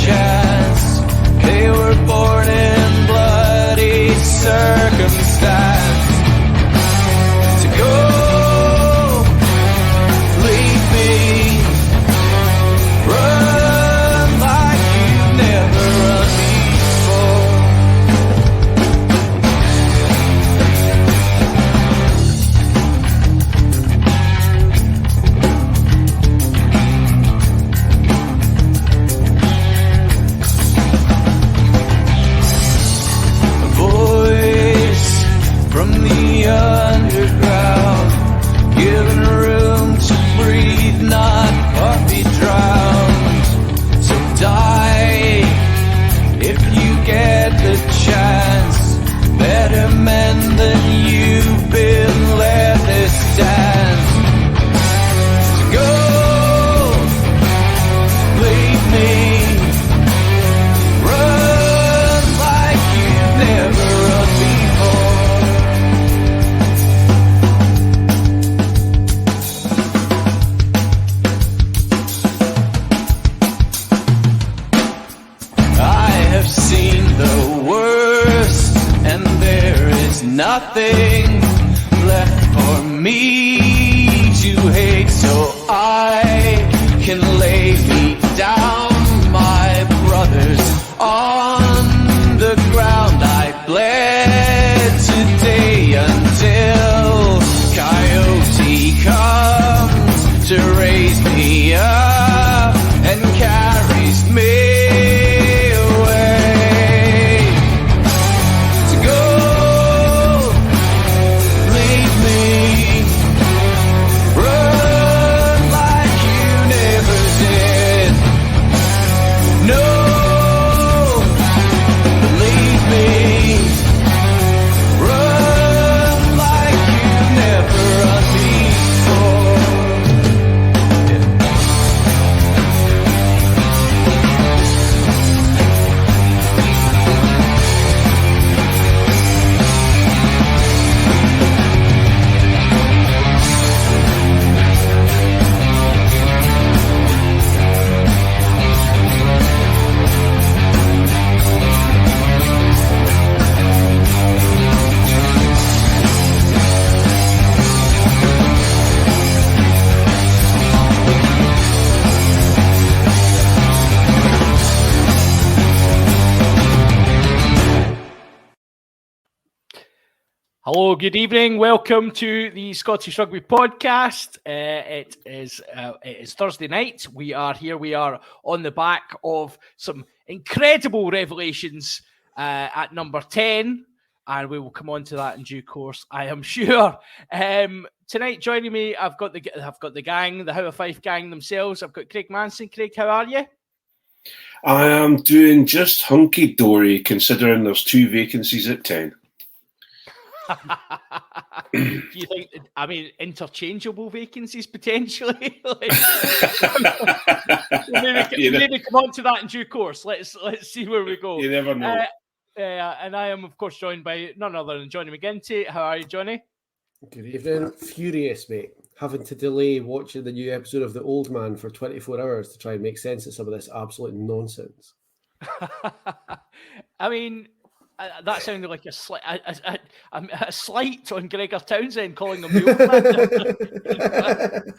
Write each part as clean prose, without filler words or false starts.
chance. They were born in bloody circumstance. To go, leave me, run like you've never run before. A voice from the underground, given room to breathe, not be drowned. So die if you get the chance. Better men than you've been, let this dance. To go, leave me, run like you've never run before. I have seen the worst, and there is nothing left for me to hate, so I can lay me down, my brothers, on the ground. I bled today until Coyote comes to raise me up and carries me away. To go, leave me, run like you never did. No, leave me, run like you never run before. Hello, good evening. Welcome to the Scottish Rugby Podcast. It is Thursday night. We are here. We are on the back of some incredible revelations at number 10, and we will come on to that in due course, I am sure. Tonight, joining me, I've got the gang, the How of Fife gang themselves. I've got Craig Manson. Craig, how are you? I am doing just hunky-dory, considering there's 2 vacancies at 10. Do you think, I mean, interchangeable vacancies potentially? Maybe come on to that in due course. Let's see where we go. You never know. And I am, of course, joined by none other than Jonny McGinty. How are you, Jonny? Good evening. Furious, mate. Having to delay watching the new episode of The Old Man for 24 hours to try and make sense of some of this absolute nonsense. I mean, that sounded like a slight on Gregor Townsend calling him the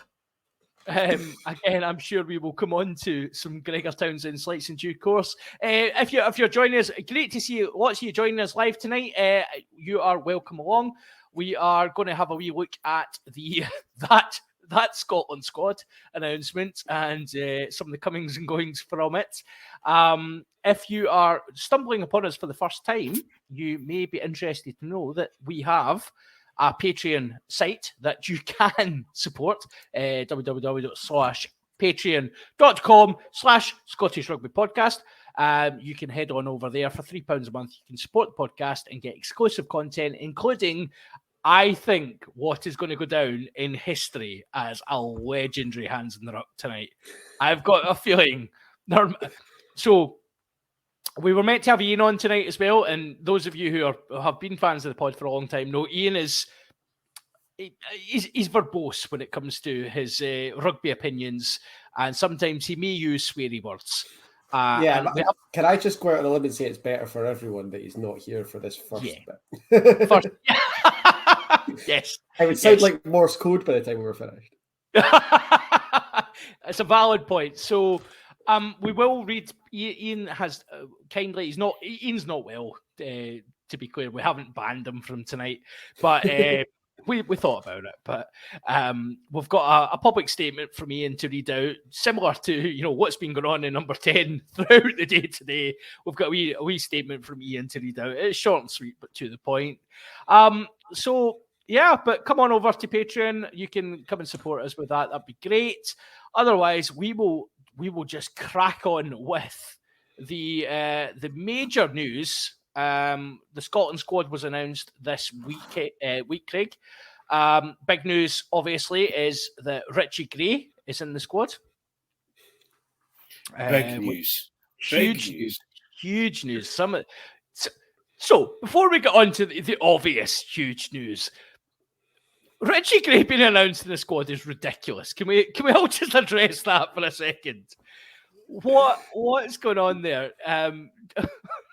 Old Man. Again, I'm sure we will come on to some Gregor Townsend slights in due course. If you're joining us, great to see you. Lots of you joining us live tonight. You are welcome along. We are going to have a wee look at the that Scotland squad announcement and some of the comings and goings from it. If you are stumbling upon us for the first time, you may be interested to know that we have a Patreon site that you can support, www.patreon.com/Scottish Rugby Podcast. You can head on over there for £3 a month. You can support the podcast and get exclusive content, including, I think, what is going to go down in history as a legendary Hands in the Ruck tonight. I've got a feeling. So we were meant to have Ian on tonight as well, and those of you who have been fans of the pod for a long time know Ian is he's verbose when it comes to his rugby opinions, and sometimes he may use sweary words. Yeah, and we have can I just go out on a limb and say it's better for everyone that he's not here for this first Yeah. bit? first. Yes. It would sound Yes. like Morse code by the time we were finished. It's a valid point. So, we will read. Ian has kindly. Ian's not well. To be clear, we haven't banned him from tonight, but we thought about it. But we've got a public statement from Ian to read out, similar to what's been going on in number 10 throughout the day today. We've got a wee statement from Ian to read out. It's short and sweet, but to the point. So. Yeah, but come on over to Patreon. You can come and support us with that. That'd be great. Otherwise, we will just crack on with the major news. The Scotland squad was announced this week, Craig. Big news, obviously, is that Richie Gray is in the squad. Big news. Huge news. So before we get on to the obvious huge news, Richie Gray being announced in the squad is ridiculous. Can we all just address that for a second? What's going on there?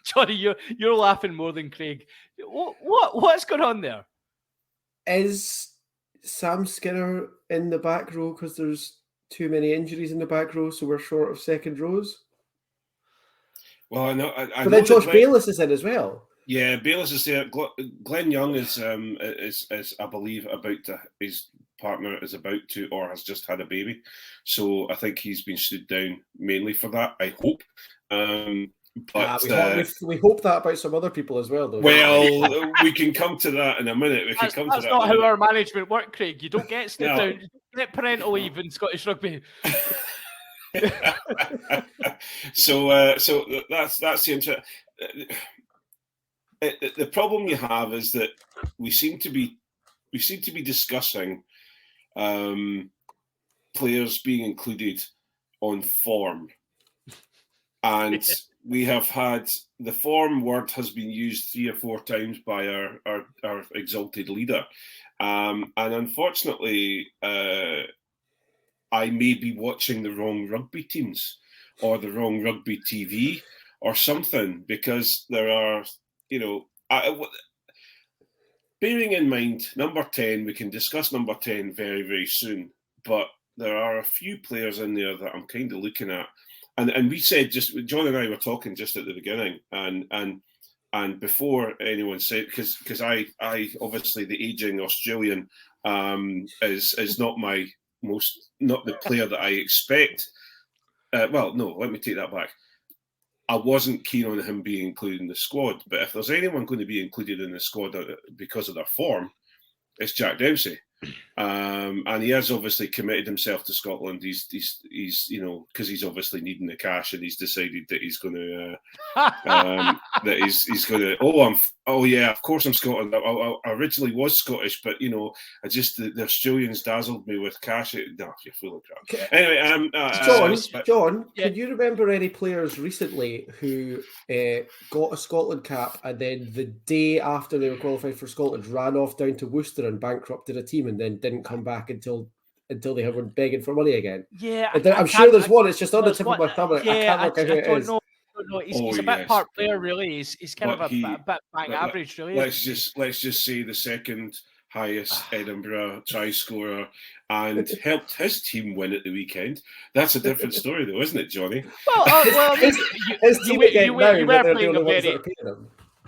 Jonny, you're laughing more than Craig. What's going on there? Is Sam Skinner in the back row because there's too many injuries in the back row, so we're short of second rows? Well, I know. But then Josh Bayliss is in as well. Yeah, Bayliss is there. Glenn Young is I believe his partner is about to or has just had a baby, so I think he's been stood down mainly for that. I hope. But we hope that about some other people as well, though. Well, we can come to that in a minute. That's not how our management work, Craig. You don't get stood down. You don't get parental leave in Scottish rugby. So that's the interest. The problem you have is that we seem to be discussing players being included on form, and we have had the form word has been used 3 or 4 times by our exalted leader, and unfortunately, I may be watching the wrong rugby teams or the wrong rugby TV or something, because there are. Bearing in mind number 10, we can discuss number 10 very, very soon, but there are a few players in there that I'm kind of looking at, and we said John and I were talking just at the beginning, and before anyone said, because I obviously the aging Australian is not not the player that I expect. Well, no, let me take that back. I wasn't keen on him being included in the squad, but if there's anyone going to be included in the squad because of their form, it's Jack Dempsey, and he has obviously committed himself to Scotland. He's because he's obviously needing the cash, and he's decided that he's going to that he's going to. Oh yeah, of course I'm Scotland. I originally was Scottish, but I just the Australians dazzled me with cash. No, you're full of crap. Anyway, John, can you remember any players recently who got a Scotland cap and then the day after they were qualified for Scotland ran off down to Worcester and bankrupted a team and then didn't come back until they were begging for money again? Yeah, I'm sure there's one. It's just on the tip of my tongue. I can't work out who it is. No, he's a bit part player, really. He's kind of a bit bang average, really. Let's just say the second highest Edinburgh try scorer, and helped his team win at the weekend. That's a different story, though, isn't it, Jonny? Well,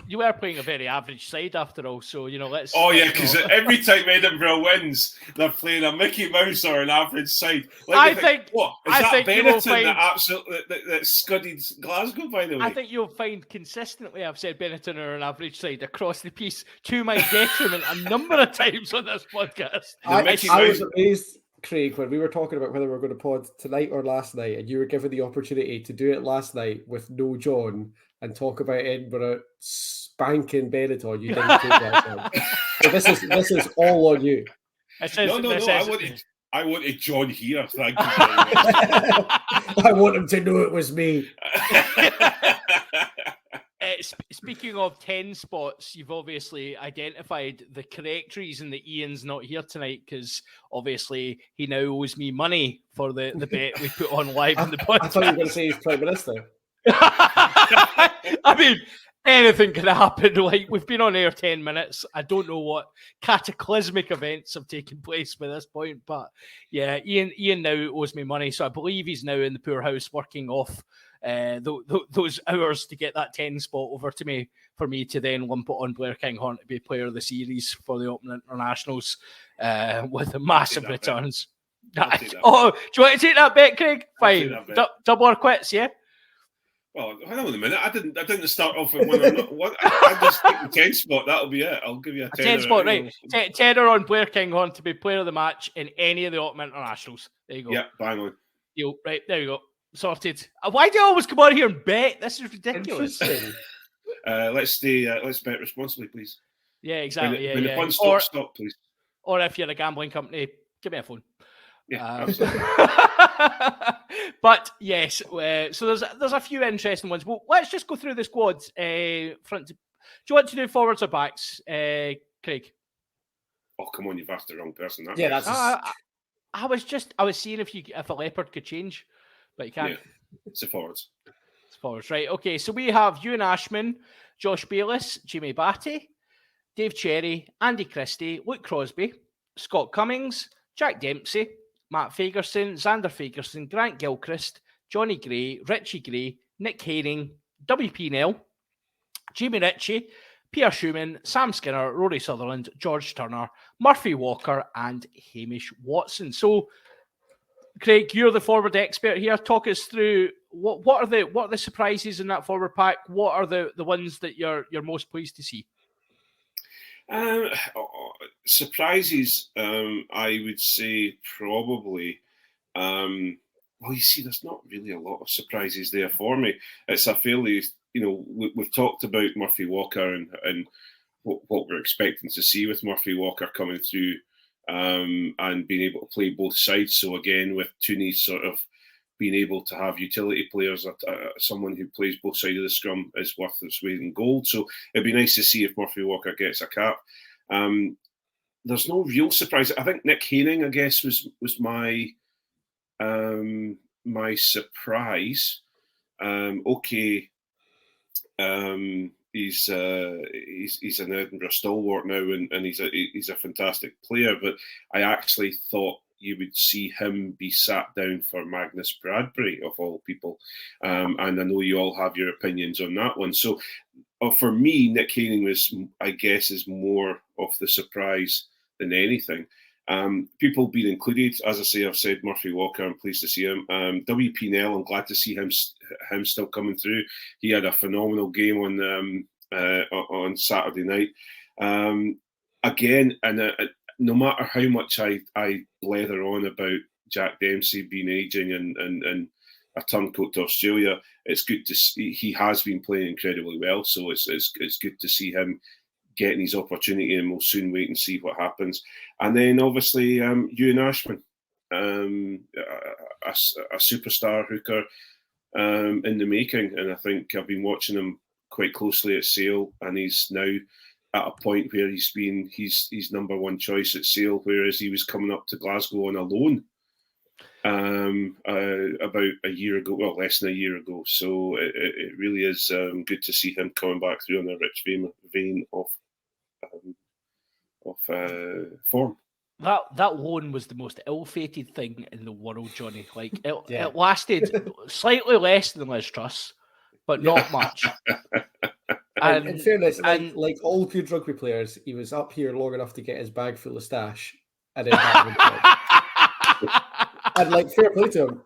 you were playing a very average side after all, so let's. Oh yeah, because every time Edinburgh wins, they're playing a Mickey Mouse or an average side. I think what is I that think Benetton that scudded Glasgow? By the way, I think you'll find consistently I've said Benetton are an average side across the piece to my detriment a number of times on this podcast. I was amazed, Craig, when we were talking about whether we were going to pod tonight or last night, and you were given the opportunity to do it last night with no John and talk about Edinburgh spanking Benetton. You didn't take that time. So this is all on you. I wanted John here. Thank you. I want him to know it was me. Speaking of 10 spots, you've obviously identified the correct reason that Ian's not here tonight, because obviously he now owes me money for the bet we put on live in the podcast. I thought you were going to say he's Prime Minister. I mean, anything can happen. Like, we've been on air 10 minutes. I don't know what cataclysmic events have taken place by this point, but yeah, Ian now owes me money, so I believe he's now in the poorhouse working off those hours to get that 10 spot over to me for me to then lump it on Blair Kinghorn to be player of the series for the Open Internationals with massive returns. Oh, do you want to take that bet, Craig? Fine. Double or quits, yeah? Well, hang on a minute. I didn't start off with one or not. What? I just take the 10 spot. That'll be it. I'll give you a 10 spot, right? Tenner on Blair Kinghorn to be player of the match in any of the Open Internationals. There you go. Yeah, bang on. Deal. Right, there you go. Sorted. Why do you always come on here and bet? This is ridiculous. Let's bet responsibly, please. Yeah, exactly. When the fun stops, stop, please. Or if you're a gambling company, give me a phone. Yeah. But yes, so there's a few interesting ones. Well, let's just go through the squads. Do you want to do forwards or backs, Craig? Oh, come on, you've asked the wrong person. That's. I was seeing if a leopard could change, but you can't. Yeah, it's the forwards. It's forwards, right? Okay, so we have Ewan Ashman, Josh Bayless, Jimmy Batty, Dave Cherry, Andy Christie, Luke Crosby, Scott Cummings, Jack Dempsey, Matt Fagerson, Xander Fagerson, Grant Gilchrist, Johnny Gray, Richie Gray, Nick Hayning, WP Nell, Jamie Ritchie, Pierre Schumann, Sam Skinner, Rory Sutherland, George Turner, Murphy Walker, and Hamish Watson. So, Craig, you're the forward expert here. Talk us through what are the surprises in that forward pack? What are the ones that you're most pleased to see? Surprises, I would say probably. Well, you see, there's not really a lot of surprises there for me. It's a fairly, we've talked about Murphy Walker and what we're expecting to see with Murphy Walker coming through and being able to play both sides. So again, with Tooney sort of being able to have utility players, someone who plays both sides of the scrum is worth its weight in gold. So it'd be nice to see if Murphy Walker gets a cap. There's no real surprise. I think Nick Hayning, I guess, was my my surprise. He's an Edinburgh stalwart now, and he's a fantastic player. But I actually thought you would see him be sat down for Magnus Bradbury, of all people. And I know you all have your opinions on that one. So for me, Nick Hayning was, I guess, is more of the surprise than anything. People being included, as I say, I've said Murphy Walker, I'm pleased to see him. WP Nell, I'm glad to see him still coming through. He had a phenomenal game on Saturday night. Again, and no matter how much I blether on about Jack Dempsey being aging and a turncoat to Australia, it's good to see he has been playing incredibly well. So it's good to see him getting his opportunity, and we'll soon wait and see what happens. And then obviously Ewan Ashman, a superstar hooker in the making, and I think I've been watching him quite closely at Sale, and he's now at a point where he's number one choice at Sale, whereas he was coming up to Glasgow on a loan about a year ago, well, less than a year ago. So it really is good to see him coming back through on a rich vein of form. That loan was the most ill-fated thing in the world, Johnny. Like it lasted slightly less than Liz Truss, but not much. And in fairness, like all good rugby players, he was up here long enough to get his bag full of stash, and then and like fair play to him.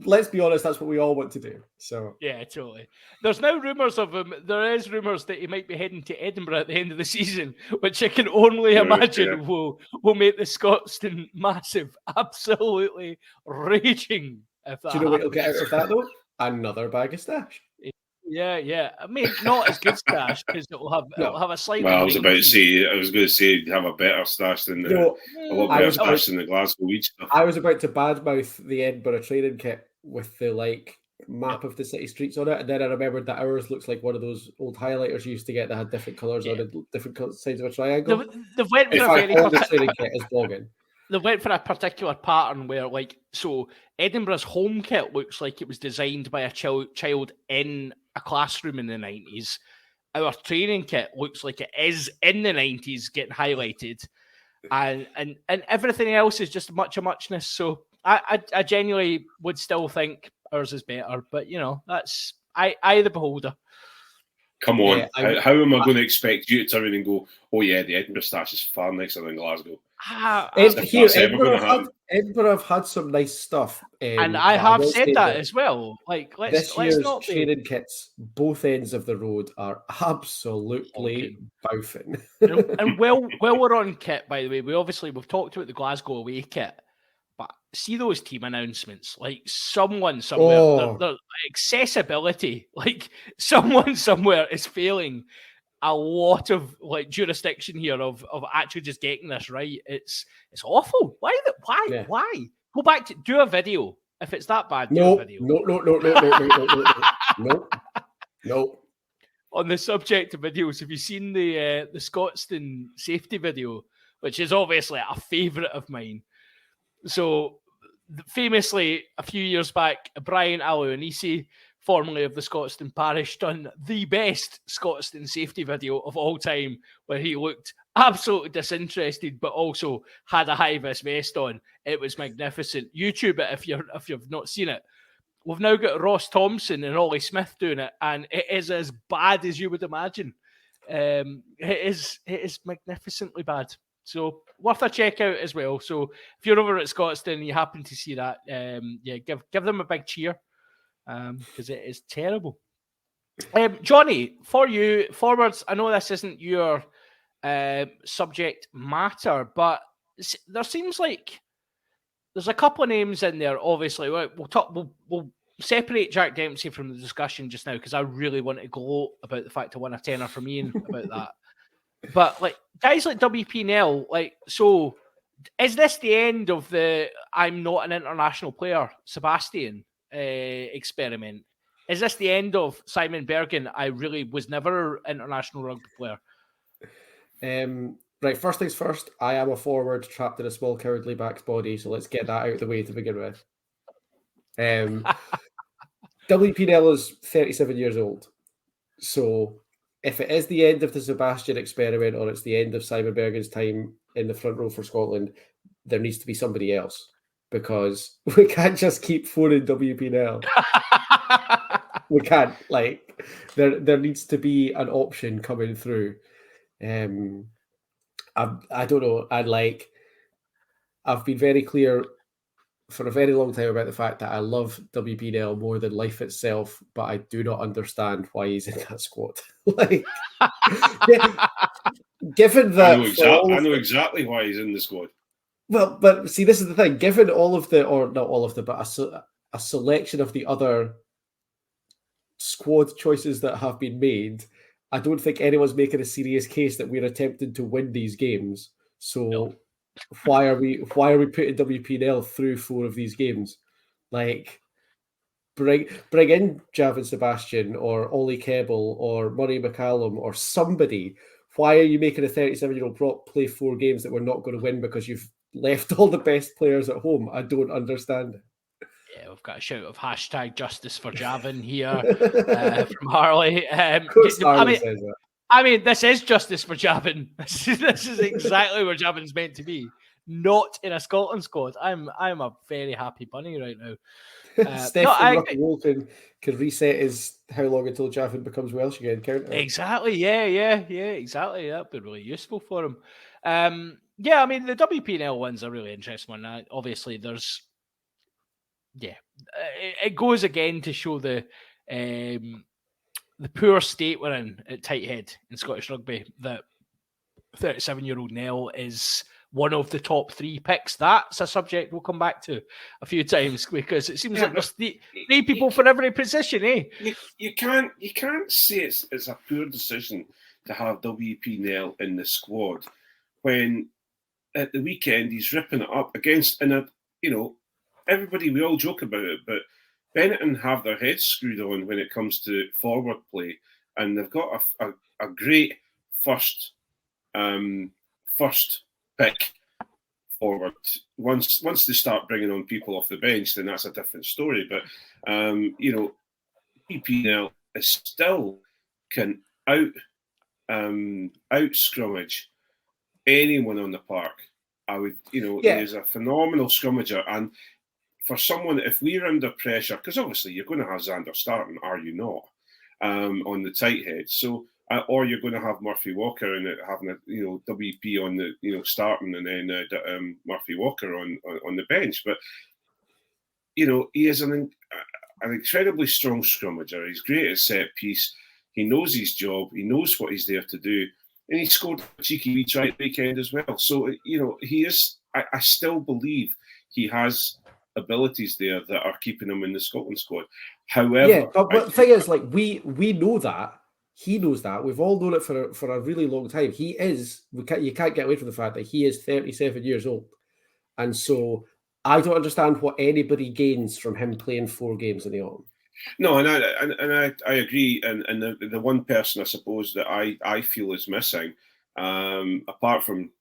Let's be honest, that's what we all want to do. So yeah, totally. There's now rumours of him. There is rumours that he might be heading to Edinburgh at the end of the season, which I can only imagine will make the Scotston massive, absolutely raging. If that do you know what he'll get out of that though? Another bag of stash. Yeah. I mean, not as good stash because it'll have a slightly. Well, I was going to say have a better stash than a lot better stash than the Glasgow weed stuff. I was about to badmouth the Edinburgh training kit with the map of the city streets on it, and then I remembered that ours looks like one of those old highlighters you used to get that had different colours on the different sides of a triangle. The went with a very the training kit is blogging. they went for a particular pattern where, like, so Edinburgh's home kit looks like it was designed by a child in a classroom in the 90s. Our training kit looks like it is in the 90s getting highlighted. And everything else is just much of muchness. So I genuinely would still think ours is better. But, you know, that's I the beholder. Come on. Yeah, how am I going to expect you to turn around and go, oh, yeah, the Edinburgh Stash is far nicer than Glasgow? Edinburgh have had some nice stuff. And I have said that as well. Like, this let's year's not training kits, both ends of the road, are absolutely bouffing. And while we're on kit, by the way, we've talked about the Glasgow away kit, but see those team announcements, like someone somewhere, their accessibility, like someone somewhere is failing a lot of like jurisdiction here of actually just getting this right. It's awful. Why? Go back to do a video if it's that bad. Do a video. No. On the subject of videos, have you seen the Scotstoun safety video, which is obviously a favourite of mine? So, famously, a few years back, Brian Aloysius, formerly of the Scotstoun Parish, done the best Scotstoun safety video of all time, where he looked absolutely disinterested, but also had a high-vis vest on. It was magnificent. YouTube it if you've not seen it. We've now got Ross Thompson and Ollie Smith doing it, and it is as bad as you would imagine. It is magnificently bad. So worth a check out as well. So if you're over at Scotstoun and you happen to see that, give them a big cheer because it is terrible. Jonny, for you, forwards, I know this isn't your subject matter, but there seems like there's a couple of names in there. Obviously, we'll separate Jack Dempsey from the discussion just now because I really want to gloat about the fact I won a tenner from Ian about that. But like guys like WP Nell, like, so is this the end of the I'm not an international player Sebastian experiment? Is this the end of Simon Bergen? I really was never an international rugby player. Right, first things first, I am a forward trapped in a small cowardly back's body, so let's get that out of the way to begin with. WP Nell is 37 years old. So if it is the end of the Sebastian experiment or it's the end of Simon Bergen's time in the front row for Scotland, there needs to be somebody else because we can't just keep phoning WP Nell. We can't. Like, there needs to be an option coming through. I don't know. I've been very clear for a very long time about the fact that I love WP Nell more than life itself, but I do not understand why he's in that squad. Like, given that I know exactly why he's in the squad. Well, but see, this is the thing. Given all of the, or not all of the, but a selection of the other squad choices that have been made, I don't think anyone's making a serious case that we're attempting to win these games. So why are we putting WP Nell through 4 of these games? Like, bring in Javin Sebastian or Ollie Kebble or Murray McCallum or somebody. Why are you making a 37-year-old prop play 4 games that we're not going to win because you've left all the best players at home? I don't understand it. Yeah, we've got a shout of hashtag justice for Javin here from Harley. I mean, this is justice for Javin. This is exactly where Javin's meant to be, not in a Scotland squad. I'm a very happy bunny right now. Stephen Ruckwool can reset his how long until Javin becomes Welsh again counter. Exactly. Yeah, exactly. That'd be really useful for him. I mean, the WPNL one's a really interesting one. Obviously, there's it goes again to show the poor state we're in at Tighthead in Scottish rugby, that 37-year-old Nell is one of the top 3 picks. That's a subject we'll come back to a few times because it seems like there's 3 people for every position, eh? You can't say it's a poor decision to have WP Nell in the squad when at the weekend he's ripping it up against, everybody, we all joke about it, but Benetton have their heads screwed on when it comes to forward play, and they've got a great first pick forward. Once they start bringing on people off the bench, then that's a different story. But PPL is still can out scrummage anyone on the park. I would, he is a phenomenal scrummager, and for someone, if we're under pressure, because obviously you're going to have Xander starting, are you not, on the tight head? So, or you're going to have Murphy Walker and having WP on the starting, and then Murphy Walker on the bench. But he is an incredibly strong scrummager. He's great at set piece. He knows his job. He knows what he's there to do. And he scored a cheeky wee try weekend as well. So, he is, I still believe he has abilities there that are keeping him in the Scotland squad. However... but the thing is, we know that. He knows that. We've all known it for a really long time. You can't get away from the fact that he is 37 years old. And so I don't understand what anybody gains from him playing 4 games in the autumn. No, and I agree. And the one person I suppose that I feel is missing, apart from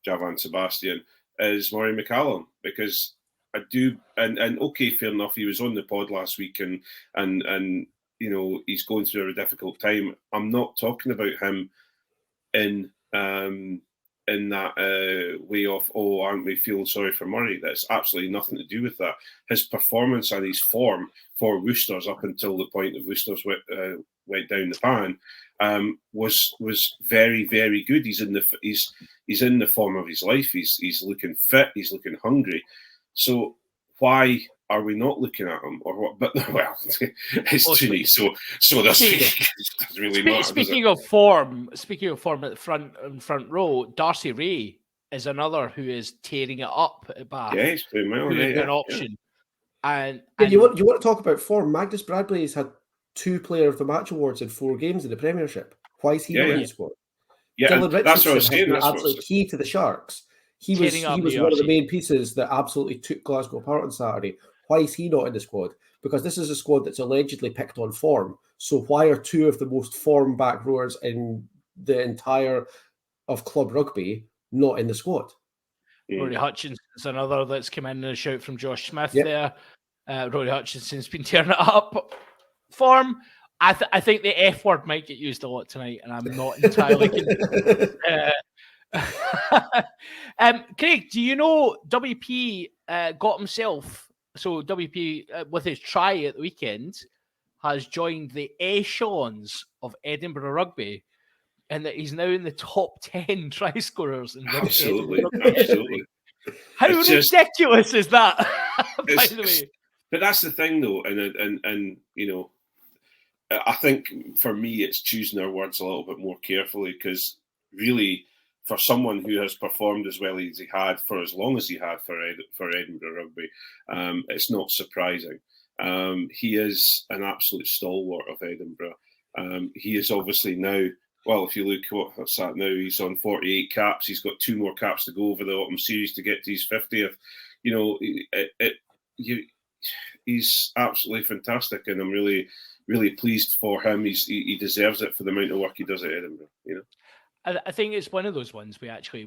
Javan Sebastian, is Murray McCallum, because I do. And okay, fair enough. He was on the pod last week, and he's going through a difficult time. I'm not talking about him in that way of, aren't we feeling sorry for Murray? That's absolutely nothing to do with that. His performance and his form for Woosters up until the point that Woosters went down the pan was very, very good. He's in the form of his life. He's looking fit. He's looking hungry. So why are we not looking at him, or what? But well, it's Tony, so that's really not. Speaking of form at the front row, Darcy Ray is another who is tearing it up at Bath. Yeah, he's playing well. An option. Yeah. And you want to talk about form? Magnus Bradley has had 2 Player of the Match awards in 4 games in the Premiership. Why is he not in the squad? Yeah, Dylan that's what I was Richardson has saying. been absolutely key to the Sharks. He was one of the main pieces that absolutely took Glasgow apart on Saturday. Why is he not in the squad? Because this is a squad that's allegedly picked on form. So why are 2 of the most form back rowers in the entire of club rugby not in the squad? Rory Hutchinson's another that's come in and a shout from Josh Smith there. Rory Hutchinson's been tearing it up. Form, I think the F word might get used a lot tonight, and I'm not entirely convinced. Craig, do you know WP got himself... So WP, with his try at the weekend, has joined the echelons of Edinburgh rugby, and that he's now in the top 10 try scorers. Absolutely. How ridiculous is that? By the way, but that's the thing, though, and I think for me, it's choosing our words a little bit more carefully, because really, for someone who has performed as well as he had for as long as he had for Edinburgh Rugby, it's not surprising. He is an absolute stalwart of Edinburgh. He is obviously now, well, if you look what's that now, he's on 48 caps. He's got 2 more caps to go over the autumn series to get to his 50th. He's absolutely fantastic, and I'm really, really pleased for him. He deserves it for the amount of work he does at Edinburgh. I think it's one of those ones we actually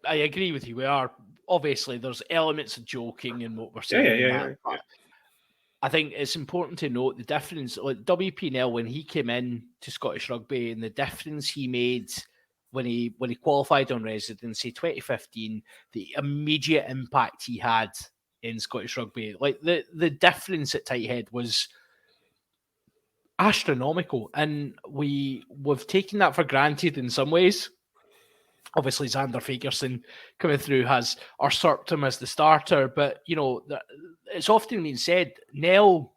I agree with you. We are, obviously, there's elements of joking in what we're saying. Yeah. I think it's important to note the difference. Like WP Nell, when he came in to Scottish Rugby, and the difference he made when he qualified on residency 2015, the immediate impact he had in Scottish Rugby, like the difference at tight head was astronomical, and we've taken that for granted in some ways. Obviously, Xander Fagerson coming through has usurped him as the starter, but it's often been said Nell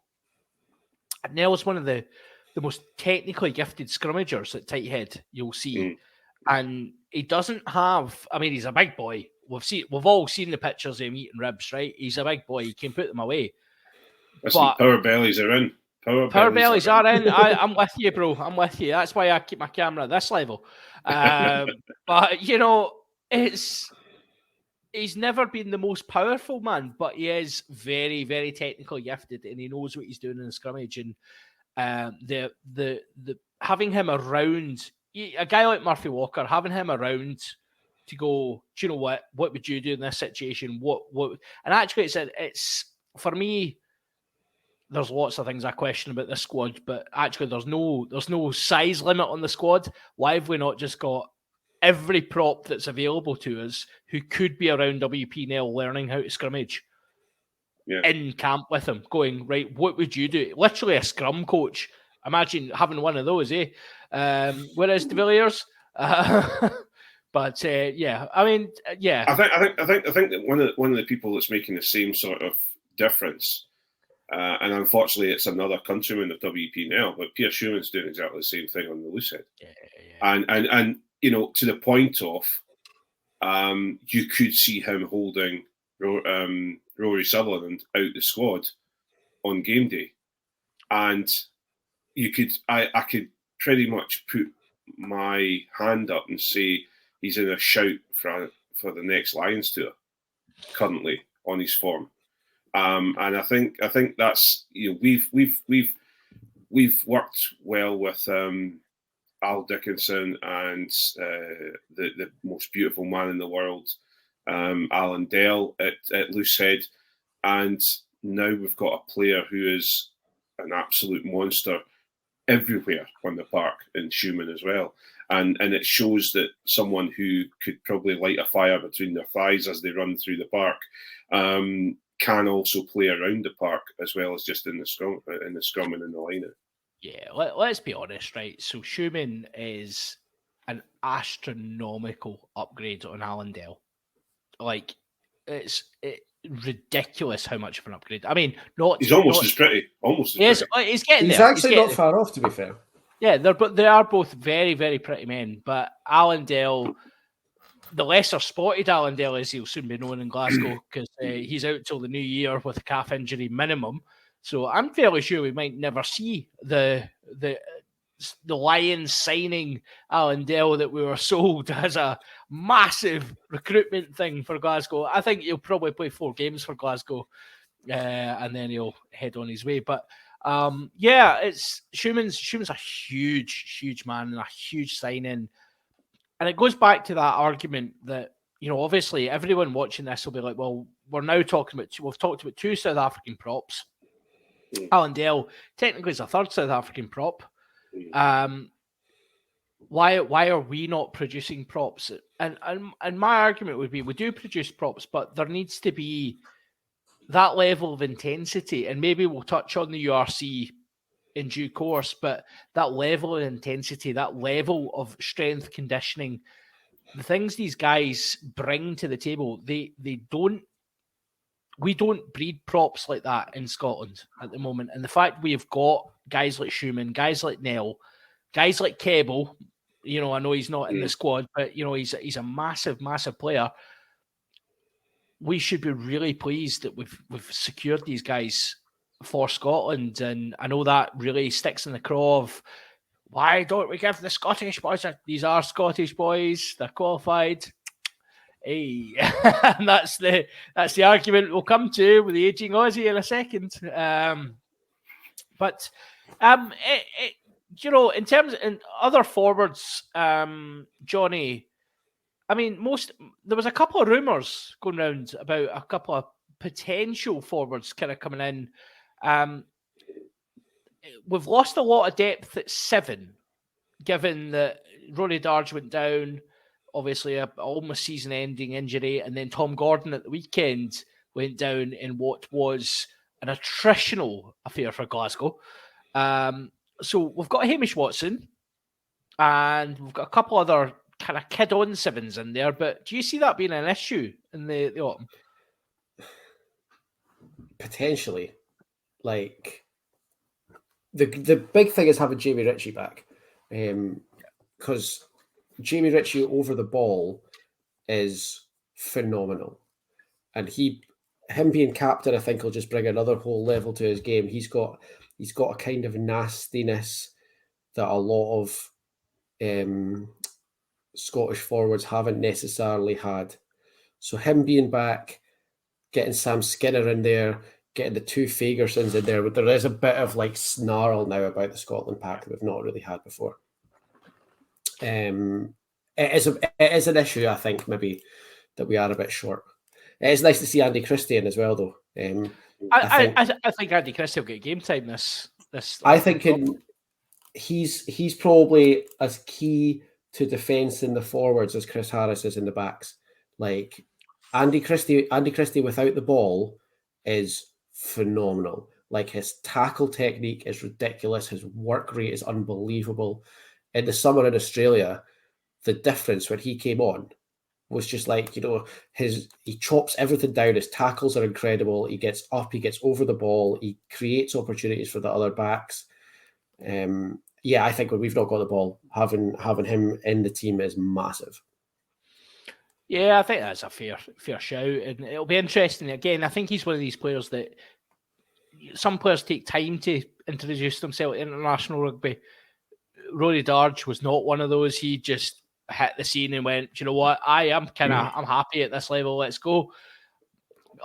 is one of the most technically gifted scrummagers at tight head you'll see, and he doesn't have. I mean, he's a big boy. We've all seen the pictures of him eating ribs, right? He's a big boy. He can put them away. Listen, but power bellies are in. Power bellies are in. I'm with you, bro. I'm with you. That's why I keep my camera at this level. But he's never been the most powerful man, but he is very, very technically gifted, and he knows what he's doing in the scrummage. And the having him around a guy like Murphy Walker, having him around to go, do you know what would you do in this situation? What? And actually, it's for me, there's lots of things I question about this squad, but actually there's no size limit on the squad. Why have we not just got every prop that's available to us who could be around WP now learning how to scrimmage in camp with him, going, right, what would you do? Literally a scrum coach. Imagine having one of those, eh? Where is De Villiers? But yeah, I mean, yeah. I think that one of the people that's making the same sort of difference, and unfortunately it's another countryman of WPNL, but Pierre Schumann's doing exactly the same thing on the loose head. And you know, to the point of you could see him holding Rory Sutherland out the squad on game day, and I could pretty much put my hand up and say he's in a shout for the next Lions tour currently on his form, and I think that's, you know, we've worked well with Al Dickinson and the most beautiful man in the world, Alan Dell at Loosehead, and now we've got a player who is an absolute monster everywhere on the park in Schumann as well. And it shows that someone who could probably light a fire between their thighs as they run through the park can also play around the park as well as just in the scrum and in the line-out. Yeah, let's be honest, right? So Schumann is an astronomical upgrade on Allendale. Like, it's ridiculous how much of an upgrade. I mean, he's almost as pretty. Yes, he's getting there. He's actually not far off, to be fair. Yeah, they are both very, very pretty men. But Allendale, the lesser spotted Allendale, as he'll soon be known in Glasgow, because he's out till the new year with a calf injury minimum. So I'm fairly sure we might never see the Lions signing Allendale that we were sold as a massive recruitment thing for Glasgow. I think he'll probably play 4 games for Glasgow, and then he'll head on his way. But yeah, it's Schumann's a huge man and a huge signing, and it goes back to that argument that, you know, obviously everyone watching this will be like, well, we've talked about 2 South African props. Allendale technically is a 3rd South African prop. Why are we not producing props? And my argument would be, we do produce props, but there needs to be that level of intensity, and maybe we'll touch on the URC in due course, but that level of intensity, that level of strength conditioning, the things these guys bring to the table, we don't breed props like that in Scotland at the moment. And the fact we've got guys like Schumann, guys like Nell, guys like Kebble, you know, I know he's not in the squad, but, you know, he's a massive player. We should be really pleased that we've secured these guys for Scotland. And I know that really sticks in the craw of, why don't we give the Scottish boys? These are Scottish boys, they're qualified. Hey, and that's the argument we'll come to with the aging Aussie in a second. But you know, in terms of other forwards, Jonny, I mean, there was a couple of rumours going around about a couple of potential forwards kind of coming in. We've lost a lot of depth at 7, given that Rory Darge went down. Obviously, a almost season-ending injury, and then Tom Gordon at the weekend went down in what was an attritional affair for Glasgow. So we've got Hamish Watson, and we've got a couple other kind of kid-on 7s in there. But do you see that being an issue in the autumn? Potentially. Like, the big thing is having Jamie Ritchie back, because Jamie Ritchie over the ball is phenomenal, and him being captain, I think, will just bring another whole level to his game. He's got a kind of nastiness that a lot of Scottish forwards haven't necessarily had. So him being back, getting Sam Skinner in there, getting the 2 Fagersons in there, but there is a bit of like snarl now about the Scotland pack that we've not really had before. it is an issue, I think, maybe, that we are a bit short. It's nice to see Andy Christie in as well, though. I think Andy Christie will get game time this. I think he's probably as key to defence in the forwards as Chris Harris is in the backs. Like Andy Christie without the ball is phenomenal. Like his tackle technique is ridiculous. His work rate is unbelievable. In the summer in Australia, the difference when he came on was just like, he chops everything down. His tackles are incredible. He gets up, he gets over the ball, he creates opportunities for the other backs. I think when we've not got the ball, having him in the team is massive. Yeah, I think that's a fair shout, and it'll be interesting. Again, I think he's one of these players that some players take time to introduce themselves to international rugby. Rory Darge was not one of those. He just hit the scene and went, "Do you know what? I'm happy at this level. Let's go."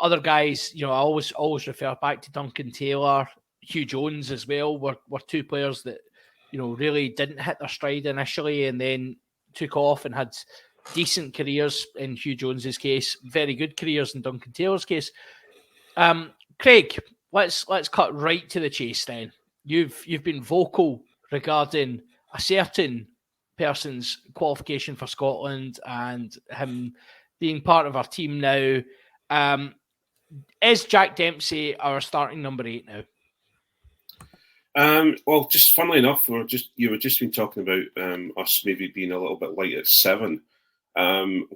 Other guys, I always refer back to Duncan Taylor, Hugh Jones as well. Were two players that really didn't hit their stride initially and then took off and had decent careers in Hugh Jones's case, very good careers in Duncan Taylor's case. Craig, let's cut right to the chase then. You've been vocal regarding a certain person's qualification for Scotland and him being part of our team now. Is Jack Dempsey our starting number 8 now? Well, just funnily enough, you were just been talking about us maybe being a little bit light at 7.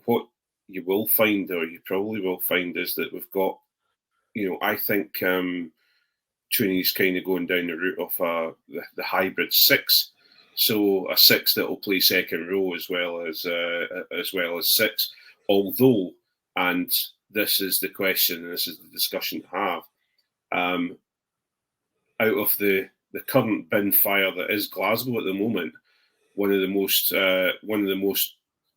What you will find, or you probably will find, is that we've got, I think Tooney's kind of going down the route of the hybrid 6. So a 6 that will play second row as well as 6. Although, and this is the question, and this is the discussion to have, out of the current bin fire that is Glasgow at the moment, one of the most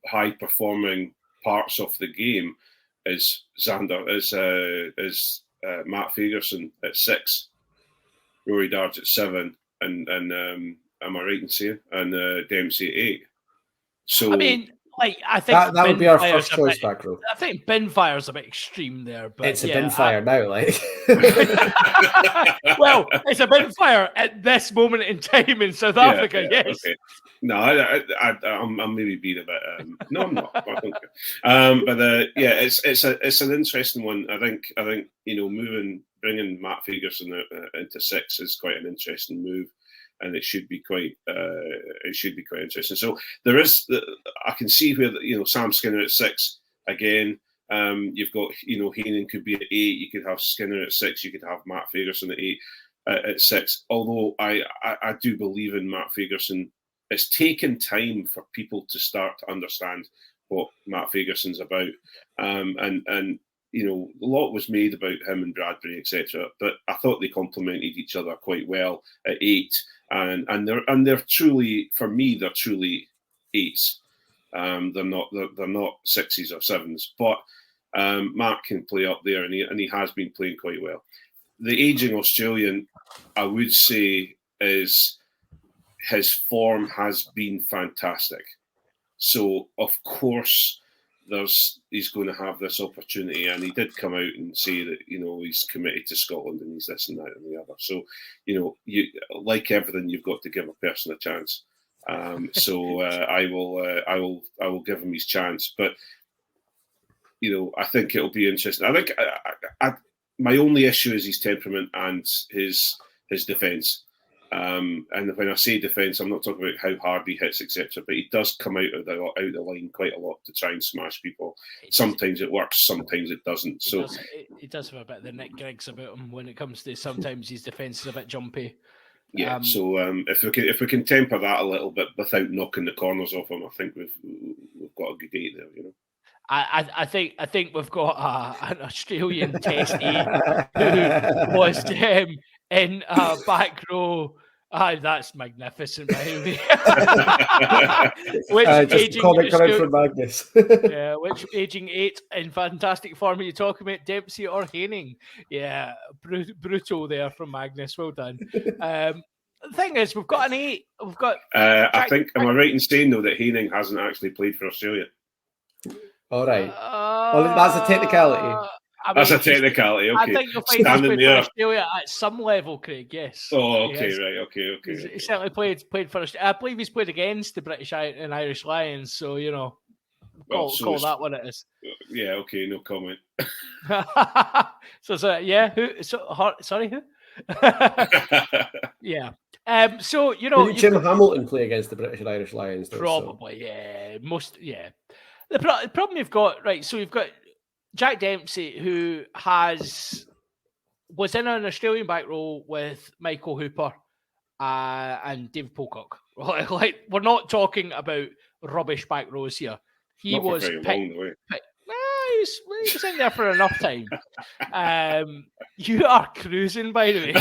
high performing parts of the game is Matt Fagerson at 6, Rory Darge at 7, and am I right in saying, and Dempsey at 8. So I mean, I think that would be our first choice back row. I think bin fire's a bit extreme there, but it's a bin fire now, like. Well, it's a bin fire at this moment in time in South Africa. Yes. Okay. No, I'm maybe being a bit. No, I'm not. I don't care. But it's an interesting one. I think bringing Matt Fagerson into 6 is quite an interesting move. And it should be quite interesting. So there is, I can see where Sam Skinner at 6 again. You've got Heenan could be at 8. You could have Skinner at 6. You could have Matt Fagerson at 8 at 6. Although I do believe in Matt Fagerson. It's taken time for people to start to understand what Matt Fagerson's about, and a lot was made about him and Bradbury, etc. But I thought they complemented each other quite well at 8. And they're truly, for me, they're truly 8s. They're not 6s or 7s. But Matt can play up there, and he has been playing quite well. The aging Australian, I would say, is his form has been fantastic. So of course he's going to have this opportunity, and he did come out and say that he's committed to Scotland and he's this and that and the other. So you like everything, you've got to give a person a chance. So I will give him his chance, but I think it'll be interesting. I think my only issue is his temperament and his defence. And when I say defence, I'm not talking about how hard he hits, etc. But he does come out of the line quite a lot to try and smash people. Sometimes it works, sometimes it doesn't. He does have a bit of the Nick Griggs about him when it comes to sometimes his defence is a bit jumpy. Yeah. So if we can temper that a little bit without knocking the corners off him, I think we've got a good 8 there. I think we've got an Australian Test 8 who was in back row. That's magnificent, by the way. Which aging from Magnus. which aging 8 in fantastic form are you talking about, Dempsey or Haining? Yeah, brutal there from Magnus. Well done. The thing is, we've got an 8. We've got. I think, am I right in saying, though, that Haining hasn't actually played for Australia? All right. Well, that's a technicality. That's a technicality, okay. I think you'll find he's Standing played there. for Australia at some level, Craig, yes. Oh, He okay, has. right, okay. He certainly played for Australia. I believe he's played against the British and Irish Lions, so, you know, Well, call that what it is. Yeah, okay, no comment. so yeah, who? Sorry, who? Yeah. So, you know, Didn't Jim Hamilton play against the British and Irish Lions? Though, probably, yeah. Yeah. The problem you've got, right, so you've got Jack Dempsey, who was in an Australian back row with Michael Hooper and David Pocock. Like, we're not talking about rubbish back rows here. He was very long, though, he was in there for enough time. You are cruising, by the way.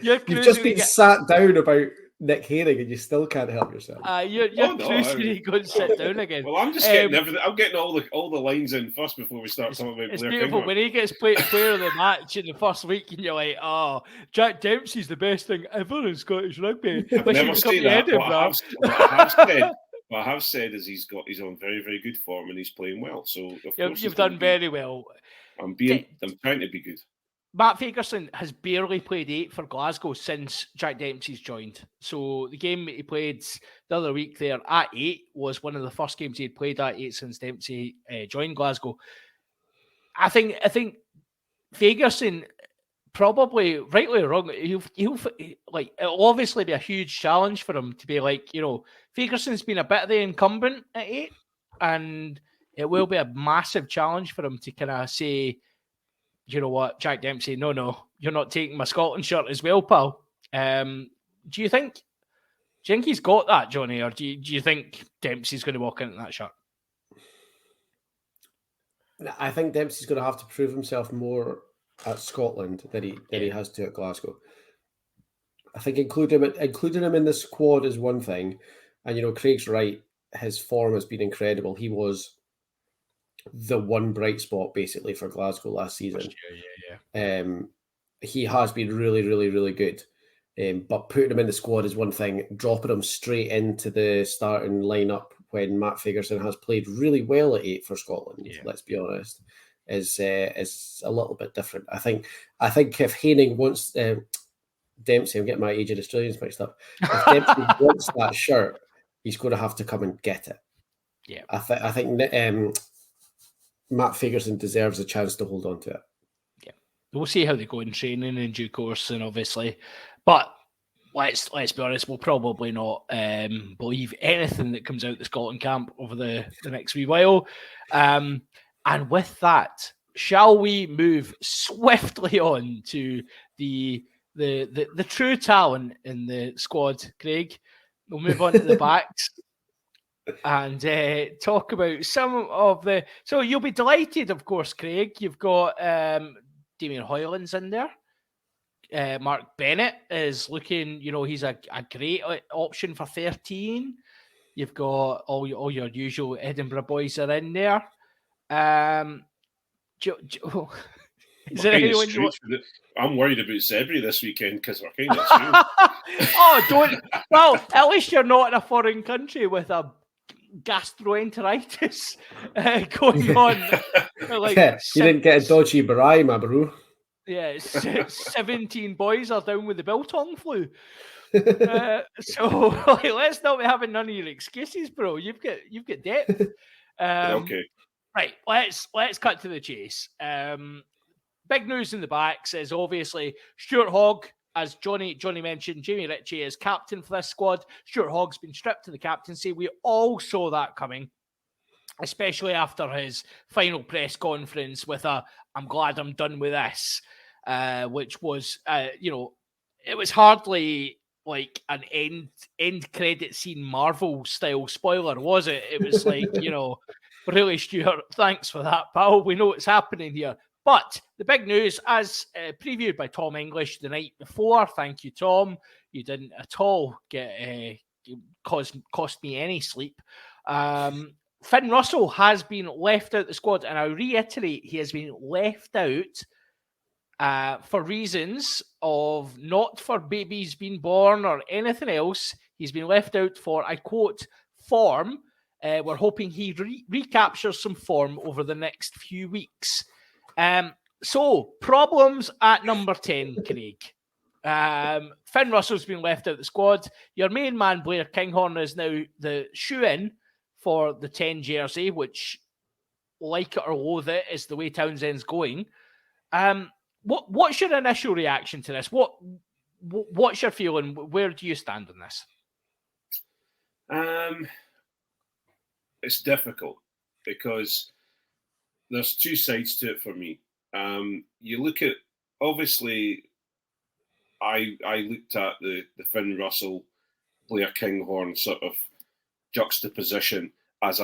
You've just been sat down about Nick Haining and you still can't help yourself. You're cruising to go and sit down again. Well, I'm just getting everything. I'm getting all the lines in first before we start talking about It's Blair beautiful Kingworth. when he gets player of the match in the first week, and you're like, "Oh, Jack Dempsey's the best thing ever in Scottish rugby." I've never said that. What I have said is he's on very, very good form and he's playing well. So of course you've done very well. I'm trying to be good. Matt Fagerson has barely played 8 for Glasgow since Jack Dempsey's joined. So the game he played the other week there at 8 was one of the first games he had played at 8 since Dempsey joined Glasgow. I think Fagerson, probably rightly or wrong, he'll like, it'll obviously be a huge challenge for him to be like, you know, Fagerson's been a bit of the incumbent at 8, and it will be a massive challenge for him to kind of say, you know what, Jack Dempsey, no, you're not taking my Scotland shirt as well, pal. Do you think he's got that, Jonny, or do you think Dempsey's going to walk into that shirt? I think Dempsey's going to have to prove himself more at Scotland than he has to at Glasgow. I think including him in the squad is one thing, and you know, Craig's right. His form has been incredible. He was the one bright spot basically for Glasgow last season. He has been really, really, really good. But putting him in the squad is one thing. Dropping him straight into the starting lineup when Matt Fagerson has played really well at 8 for Scotland, let's be honest, is a little bit different. I think if Haining wants Dempsey, I'm getting my age of Australians mixed up. If Dempsey wants that shirt, he's going to have to come and get it. Yeah, I think Matt Fagerson deserves a chance to hold on to it. Yeah, we'll see how they go in training in due course, and obviously, but let's be honest, we'll probably not believe anything that comes out the Scotland camp over the next wee while. And with that, shall we move swiftly on to the true talent in the squad, Craig? We'll move on to the backs. And talk about some of the... So you'll be delighted, of course, Craig. You've got Damien Hoyland's in there. Mark Bennett is looking, you know, he's a great option for 13. You've got all your usual Edinburgh boys are in there. Is there anyone you want? I'm worried about Zebri this weekend because we're kind of screwed. Oh, don't. Well, at least you're not in a foreign country with a gastroenteritis going on. Like, you didn't get a dodgy beret, my bro. Yeah, 17 boys are down with the biltong flu. So like, let's not be having none of your excuses, bro. You've got depth. Okay. Right, let's cut to the chase. Big news in the backs is obviously Stuart Hogg, as Jonny mentioned. Jamie Ritchie is captain for this squad. Stuart Hogg's been stripped of the captaincy. We all saw that coming, especially after his final press conference with "I'm glad I'm done with this," which was, you know, it was hardly like an end credit scene Marvel style spoiler, was it? It was like, you know, really, Stuart, thanks for that, pal. We know what's happening here. But the big news, as previewed by Tom English the night before, thank you, Tom. You didn't at all get cost me any sleep. Finn Russell has been left out the squad, and I reiterate, he has been left out For reasons of not for babies being born or anything else, he's been left out for, I quote, form. We're hoping he recaptures some form over the next few weeks. So, problems at number 10, Craig. Finn Russell's been left out the squad. Your main man, Blair Kinghorn, is now the shoe-in for the 10 jersey, which, like it or loathe it, is the way Townsend's going. What's your initial reaction to this? What's your feeling? Where do you stand on this? It's difficult because there's two sides to it for me. You look at, obviously, I looked at the Finn Russell, Blair Kinghorn sort of juxtaposition as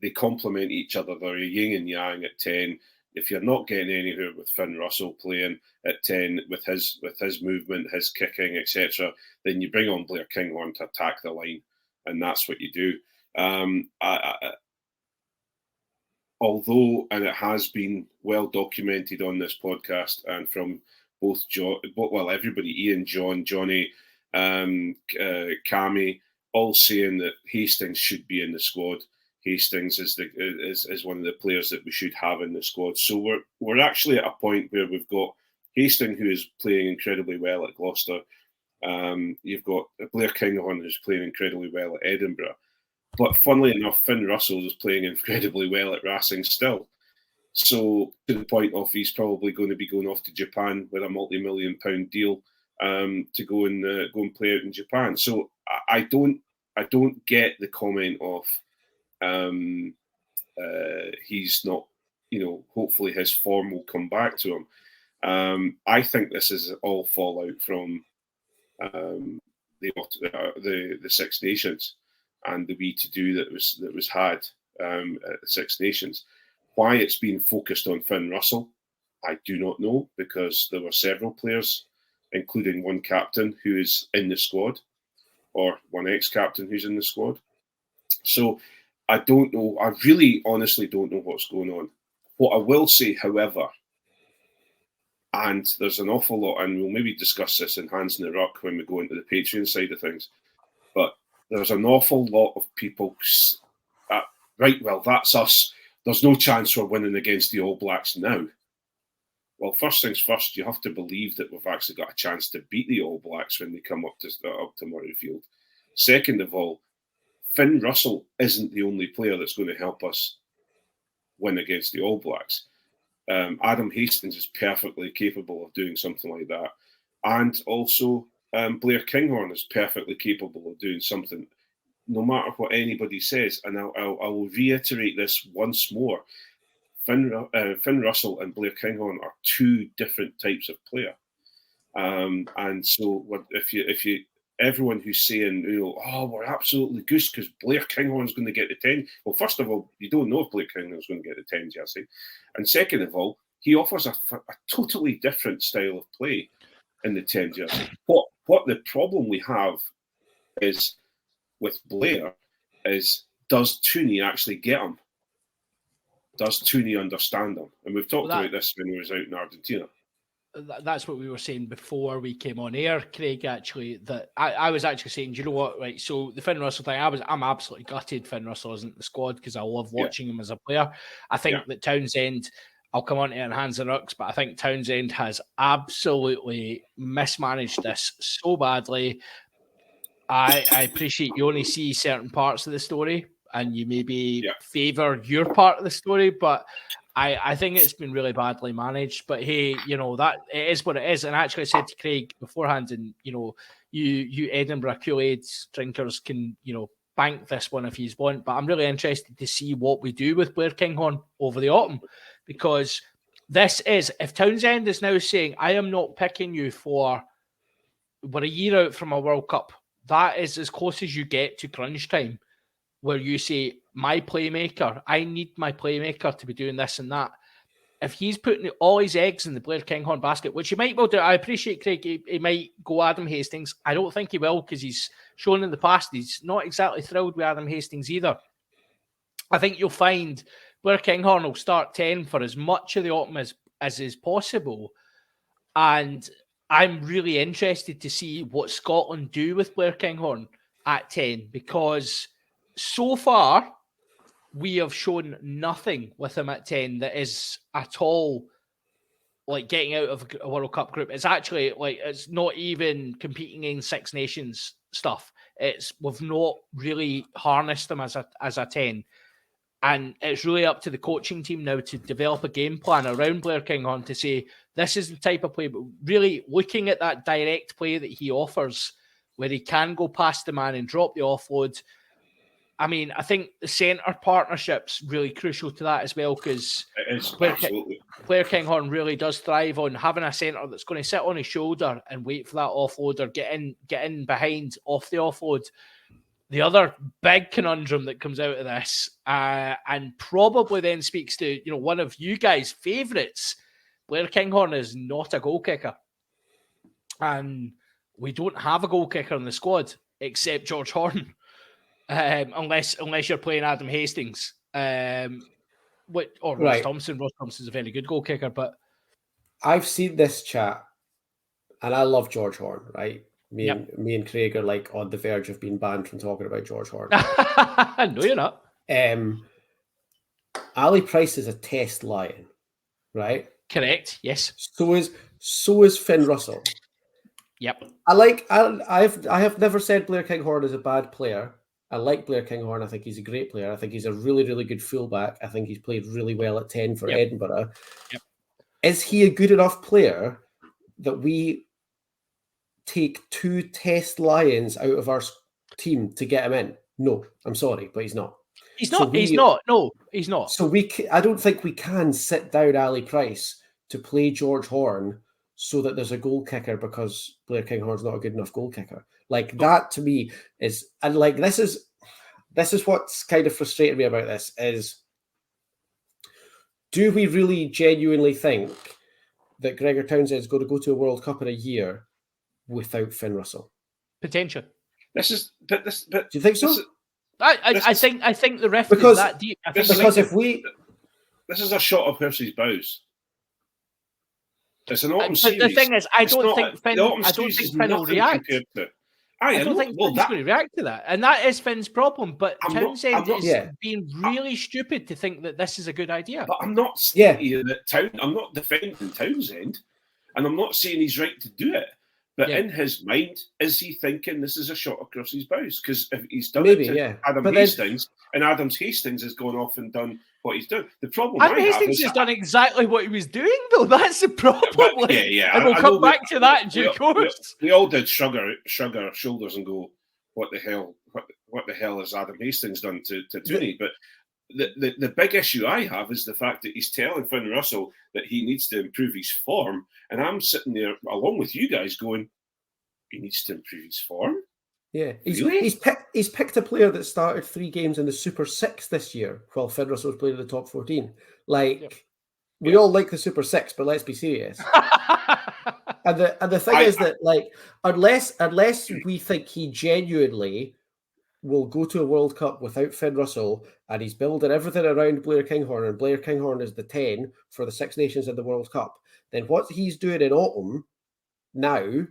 they complement each other. They're a yin and yang at 10. If you're not getting anywhere with Finn Russell playing at 10 with his movement, his kicking, etc., then you bring on Blair Kinghorn to attack the line, and that's what you do. Although, and it has been well documented on this podcast and from both everybody, Ian, John, Johnny, Cammy, all saying that Hastings should be in the squad. Hastings is one of the players that we should have in the squad. So we're actually at a point where we've got Hastings, who is playing incredibly well at Gloucester. You've got Blair Kinghorn, who's playing incredibly well at Edinburgh. But funnily enough, Finn Russell is playing incredibly well at Racing still. So to the point of he's probably going to be going off to Japan with a multi-million-pound deal to go and play out in Japan. So I don't get the comment of he's not, hopefully his form will come back to him. I think this is all fallout from the Six Nations and the wee to-do that was had at the Six Nations. Why it's been focused on Finn Russell, I do not know, because there were several players, including one captain who is in the squad, or one ex-captain who's in the squad. So I don't know. I really honestly don't know what's going on. What I will say, however, and there's an awful lot, and we'll maybe discuss this in Hands in the Ruck when we go into the Patreon side of things, but there's an awful lot of people, right, well, that's us. There's no chance we're winning against the All Blacks now. Well, first things first, you have to believe that we've actually got a chance to beat the All Blacks when they come up to Murrayfield. Second of all, Finn Russell isn't the only player that's going to help us win against the All Blacks. Adam Hastings is perfectly capable of doing something like that. And also, Blair Kinghorn is perfectly capable of doing something, no matter what anybody says. And I will reiterate this once more. Finn Russell and Blair Kinghorn are two different types of player. And so if you everyone who's saying, we're absolutely goose because Blair Kinghorn's going to get the 10. Well, first of all, you don't know if Blair Kinghorn's going to get the 10 jersey. And second of all, he offers a totally different style of play in the 10 jersey. What the problem we have is with Blair is, does Tooney actually get him? Does Tooney understand him? And we've talked about this when he was out in Argentina. That's what we were saying before we came on air, Craig, actually, that I was actually saying, do you know what, right, so the Finn Russell thing, I'm absolutely gutted Finn Russell isn't in the squad because I love watching him as a player. I think that Townsend, I'll come on to it in Hands and Rucks, but I think Townsend has absolutely mismanaged this so badly. I appreciate you only see certain parts of the story and you maybe favour your part of the story, but I think it's been really badly managed. But hey, that it is what it is. And actually I said to Craig beforehand, and you Edinburgh Kool-Aid drinkers can, bank this one if you want. But I'm really interested to see what we do with Blair Kinghorn over the autumn, because this is, if Townsend is now saying, I am not picking you we're a year out from a World Cup, that is as close as you get to crunch time, where you say, my playmaker, I need my playmaker to be doing this and that. If he's putting all his eggs in the Blair Kinghorn basket, which he might well do, I appreciate Craig, he might go Adam Hastings. I don't think he will, because he's shown in the past he's not exactly thrilled with Adam Hastings either. I think you'll find Blair Kinghorn will start 10 for as much of the autumn as is possible. And I'm really interested to see what Scotland do with Blair Kinghorn at 10, because so far we have shown nothing with him at 10 that is at all like getting out of a World Cup group. It's actually like, it's not even competing in Six Nations stuff. We've not really harnessed him as a 10. And it's really up to the coaching team now to develop a game plan around Blair Kinghorn to say, this is the type of play, but really looking at that direct play that he offers, where he can go past the man and drop the offload. I mean, I think the centre partnership's really crucial to that as well, because Blair Kinghorn really does thrive on having a centre that's going to sit on his shoulder and wait for that offload, or get in behind off the offload. The other big conundrum that comes out of this, and probably then speaks to one of you guys' favourites, Blair Kinghorn is not a goal kicker, and we don't have a goal kicker in the squad except George Horn, unless you're playing Adam Hastings, or Ross Thompson. Ross Thompson's a very good goal kicker, but I've seen this chat, and I love George Horn, right? Me and Craig are like on the verge of being banned from talking about George Horn. No, you're not. Ali Price is a test lion, right? Correct. Yes. So is Finn Russell. Yep. I have never said Blair Kinghorn is a bad player. I like Blair Kinghorn. I think he's a great player. I think he's a really, really good fullback. I think he's played really well at 10 for Edinburgh. Yep. Is he a good enough player that we take 2 test lions out of our team to get him in? No, I'm sorry, but he's not. He's not. He's not. No, he's not. So I don't think we can sit down Ali Price to play George Horn so that there's a goal kicker because Blair Kinghorn's not a good enough goal kicker. Like that to me is, and like this is what's kind of frustrating me about this is, do we really genuinely think that Gregor Townsend is going to go to a World Cup in a year without Finn Russell? Potential. Do you think so? I think the ref is that deep. This is a shot of Percy's bows. It's an autumn series. The thing is, I don't think Finn will react. I don't think Finn's going to react to that, and that is Finn's problem. But Townsend is being really stupid to think that this is a good idea. But I'm not saying I'm not defending Townsend, and I'm not saying he's right to do it. But in his mind, is he thinking this is a shot across his bows? Because if he's done it to Adam Hastings, and Adam Hastings has gone off and done what he's done. The problem Adam Hastings has done exactly what he was doing, though. That's the problem. And we'll come back to that in due course. We all did shrug our shoulders and go, "What the hell? What the hell has Adam Hastings done to Tooney?" But the big issue I have is the fact that he's telling Finn Russell that he needs to improve his form, and I'm sitting there along with you guys going, he needs to improve his form. Yeah, he's picked a player that started 3 games in the Super 6 this year, while Finn Russell was playing in the top 14. We all like the Super 6, but let's be serious. and the thing is that, like, unless we think he genuinely will go to a World Cup without Finn Russell, and he's building everything around Blair Kinghorn, and Blair Kinghorn is the 10 for the Six Nations in the World Cup, then what he's doing in autumn now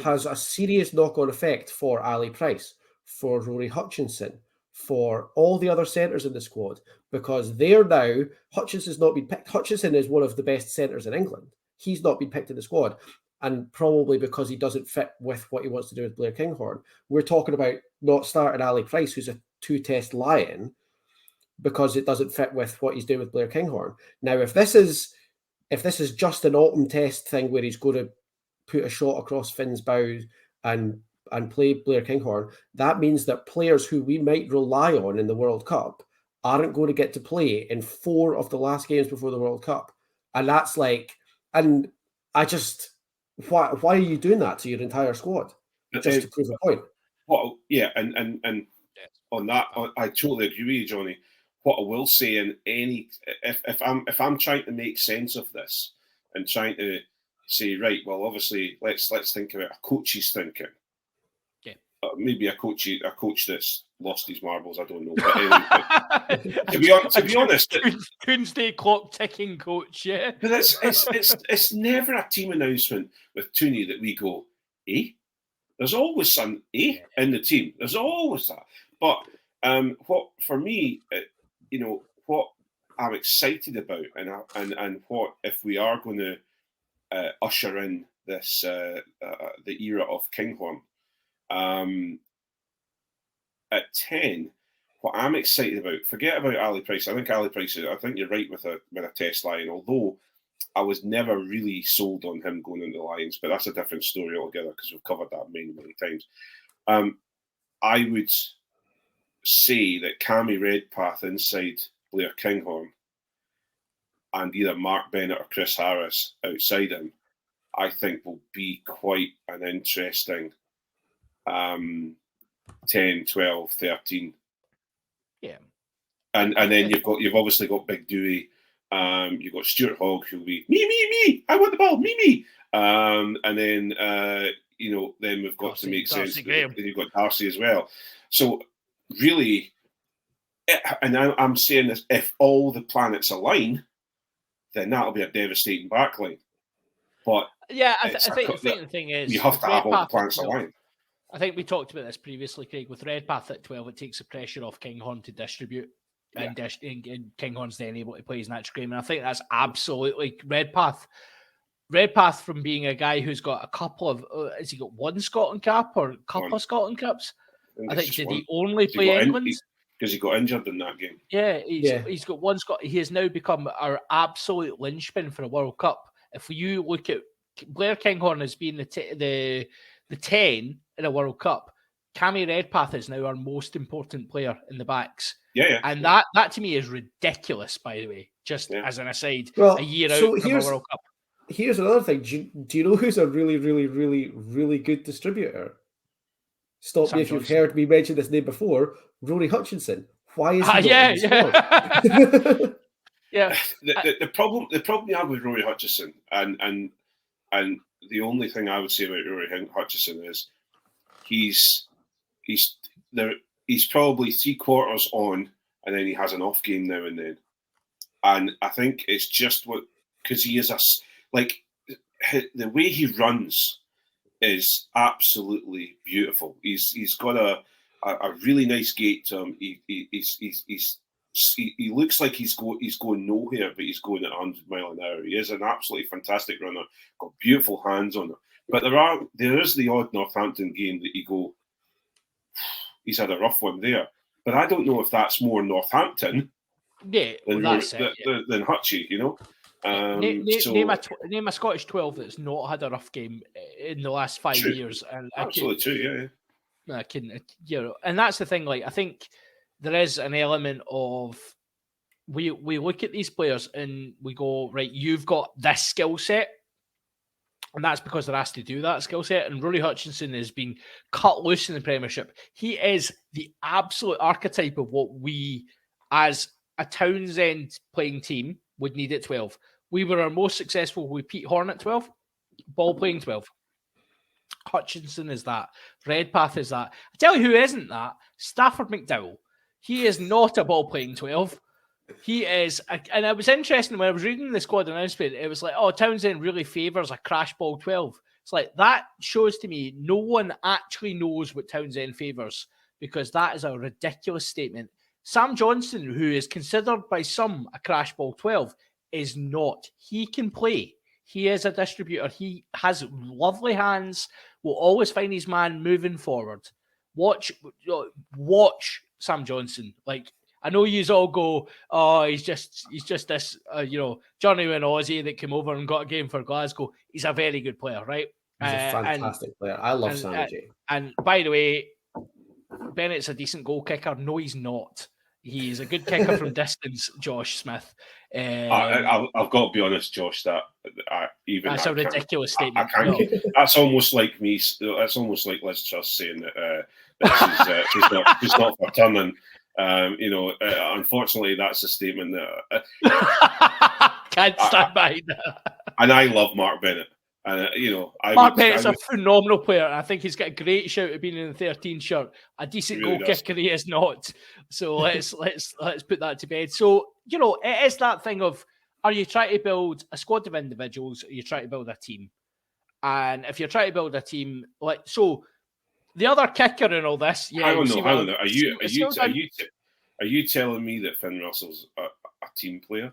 has a serious knock-on effect for Ali Price, for Rory Hutchinson, for all the other centres in the squad, because they're now, Hutchinson's not been picked. Hutchinson is one of the best centres in England. He's not been picked in the squad, and probably because he doesn't fit with what he wants to do with Blair Kinghorn. We're talking about not starting Ali Price, who's a 2-test lion, because it doesn't fit with what he's doing with Blair Kinghorn. Now, if this is just an autumn test thing where he's going to put a shot across Finn's bows and play Blair Kinghorn, that means that players who we might rely on in the World Cup aren't going to get to play in 4 of the last games before the World Cup. And that's like, and I just, why are you doing that to your entire squad? Just to prove a point. Well, yeah, and on that, I totally agree with you, Johnny. What I will say if I'm trying to make sense of this and trying to say, right, well, obviously, let's think about a coach's thinking. Yeah. maybe a coach that's lost his marbles. I don't know. But anyway, to be honest, Tuesday clock ticking coach. Yeah, but it's never a team announcement with Tooney that we go, There's always some in the team. There's always that. But what for me, what I'm excited about, and what if we are going to usher in this the era of Kinghorn at 10. What I'm excited about, forget about Ali Price. I think Ali Price. I think you're right with a test line. Although I was never really sold on him going into the Lions, but that's a different story altogether because we've covered that many times. I would say that Cammy Redpath inside Blair Kinghorn and either Mark Bennett or Chris Harris outside him, I think will be quite an interesting 10, 12, 13. Yeah. And then you've obviously got Big Dewey. You've got Stuart Hogg, who'll be me. I want the ball, me. And then then we've got Darcy, to make sense. Graham. Then you've got Darcy as well. So really, and I'm saying this: if all the planets align, then that'll be a devastating backline. But yeah, I think the thing is, you have to have all the planets aligned. I think we talked about this previously, Craig. With Redpath at 12, it takes the pressure off Kinghorn to distribute. And Kinghorn's then able to play his natural game. And I think that's absolutely Redpath from being a guy who's got a couple of, has he got one Scotland cap or a couple of Scotland caps? I think did he only play England? Because he got injured in that game. Yeah, he's got one Scott. He has now become our absolute linchpin for a World Cup. If you look at Blair Kinghorn as being the 10 in a World Cup, Cammy Redpath is now our most important player in the backs. Yeah. And that to me is ridiculous, by the way, just as an aside, a year out from a World Cup. Here's another thing. Do you know who's a really, really, really, really good distributor? Stop Sam me if Johnson. you've heard me mention this name before. Rory Hutchinson. Why is he not yeah. The problem you have with Rory Hutchinson, and the only thing I would say about Rory Hutchinson is he's probably 3/4 on, and then he has an off game now and then. And I think it's just because he is the way he runs is absolutely beautiful. He's got a really nice gait to him. He looks like he's going nowhere, but he's going at 100 miles an hour. He is an absolutely fantastic runner. Got beautiful hands on him. But there is the odd Northampton game that you go, he's had a rough one there. But I don't know if that's more Northampton than Hutchie, Name a Scottish 12 that's not had a rough game in the last 5 years. And absolutely true, yeah. I can, and that's the thing. Like, I think there is an element of we look at these players and we go, right, you've got this skill set. And that's because they're asked to do that skill set. And Rory Hutchinson has been cut loose in the Premiership. He is the absolute archetype of what we, as a Townsend playing team, would need at 12. We were our most successful with Pete Horn at 12, ball playing 12. Hutchinson is that. Redpath is that. I tell you who isn't that. Stafford McDowell. He is not a ball playing 12. He is, and it was interesting when I was reading the squad announcement, it was like, Townsend really favours a crash ball 12. It's like, that shows to me no one actually knows what Townsend favours, because that is a ridiculous statement. Sam Johnson, who is considered by some a crash ball 12, is not. He can play. He is a distributor. He has lovely hands, will always find his man moving forward. Watch Sam Johnson. Like, I know you all go, he's just this, journeyman Aussie that came over and got a game for Glasgow. He's a very good player, right? He's a fantastic player. I love Sammy J. And by the way, Bennett's a decent goal kicker. No, he's not. He's a good kicker from distance, Josh Smith. I've got to be honest, Josh. That's a ridiculous statement. That's almost like me. That's almost like Liz Truss saying that she's not for turning. Unfortunately, that's a statement that can't stand behind that. And I love Mark Bennett. Mark Bennett's a phenomenal player, and I think he's got a great shout at being in the 13 shirt. A decent Really goal does. kicker, he is not. So let's put that to bed. So it is that thing of: are you trying to build a squad of individuals, or are you trying to build a team? And if you're trying to build a team, the other kicker in all this, I don't know. Are you telling me that Finn Russell's a team player?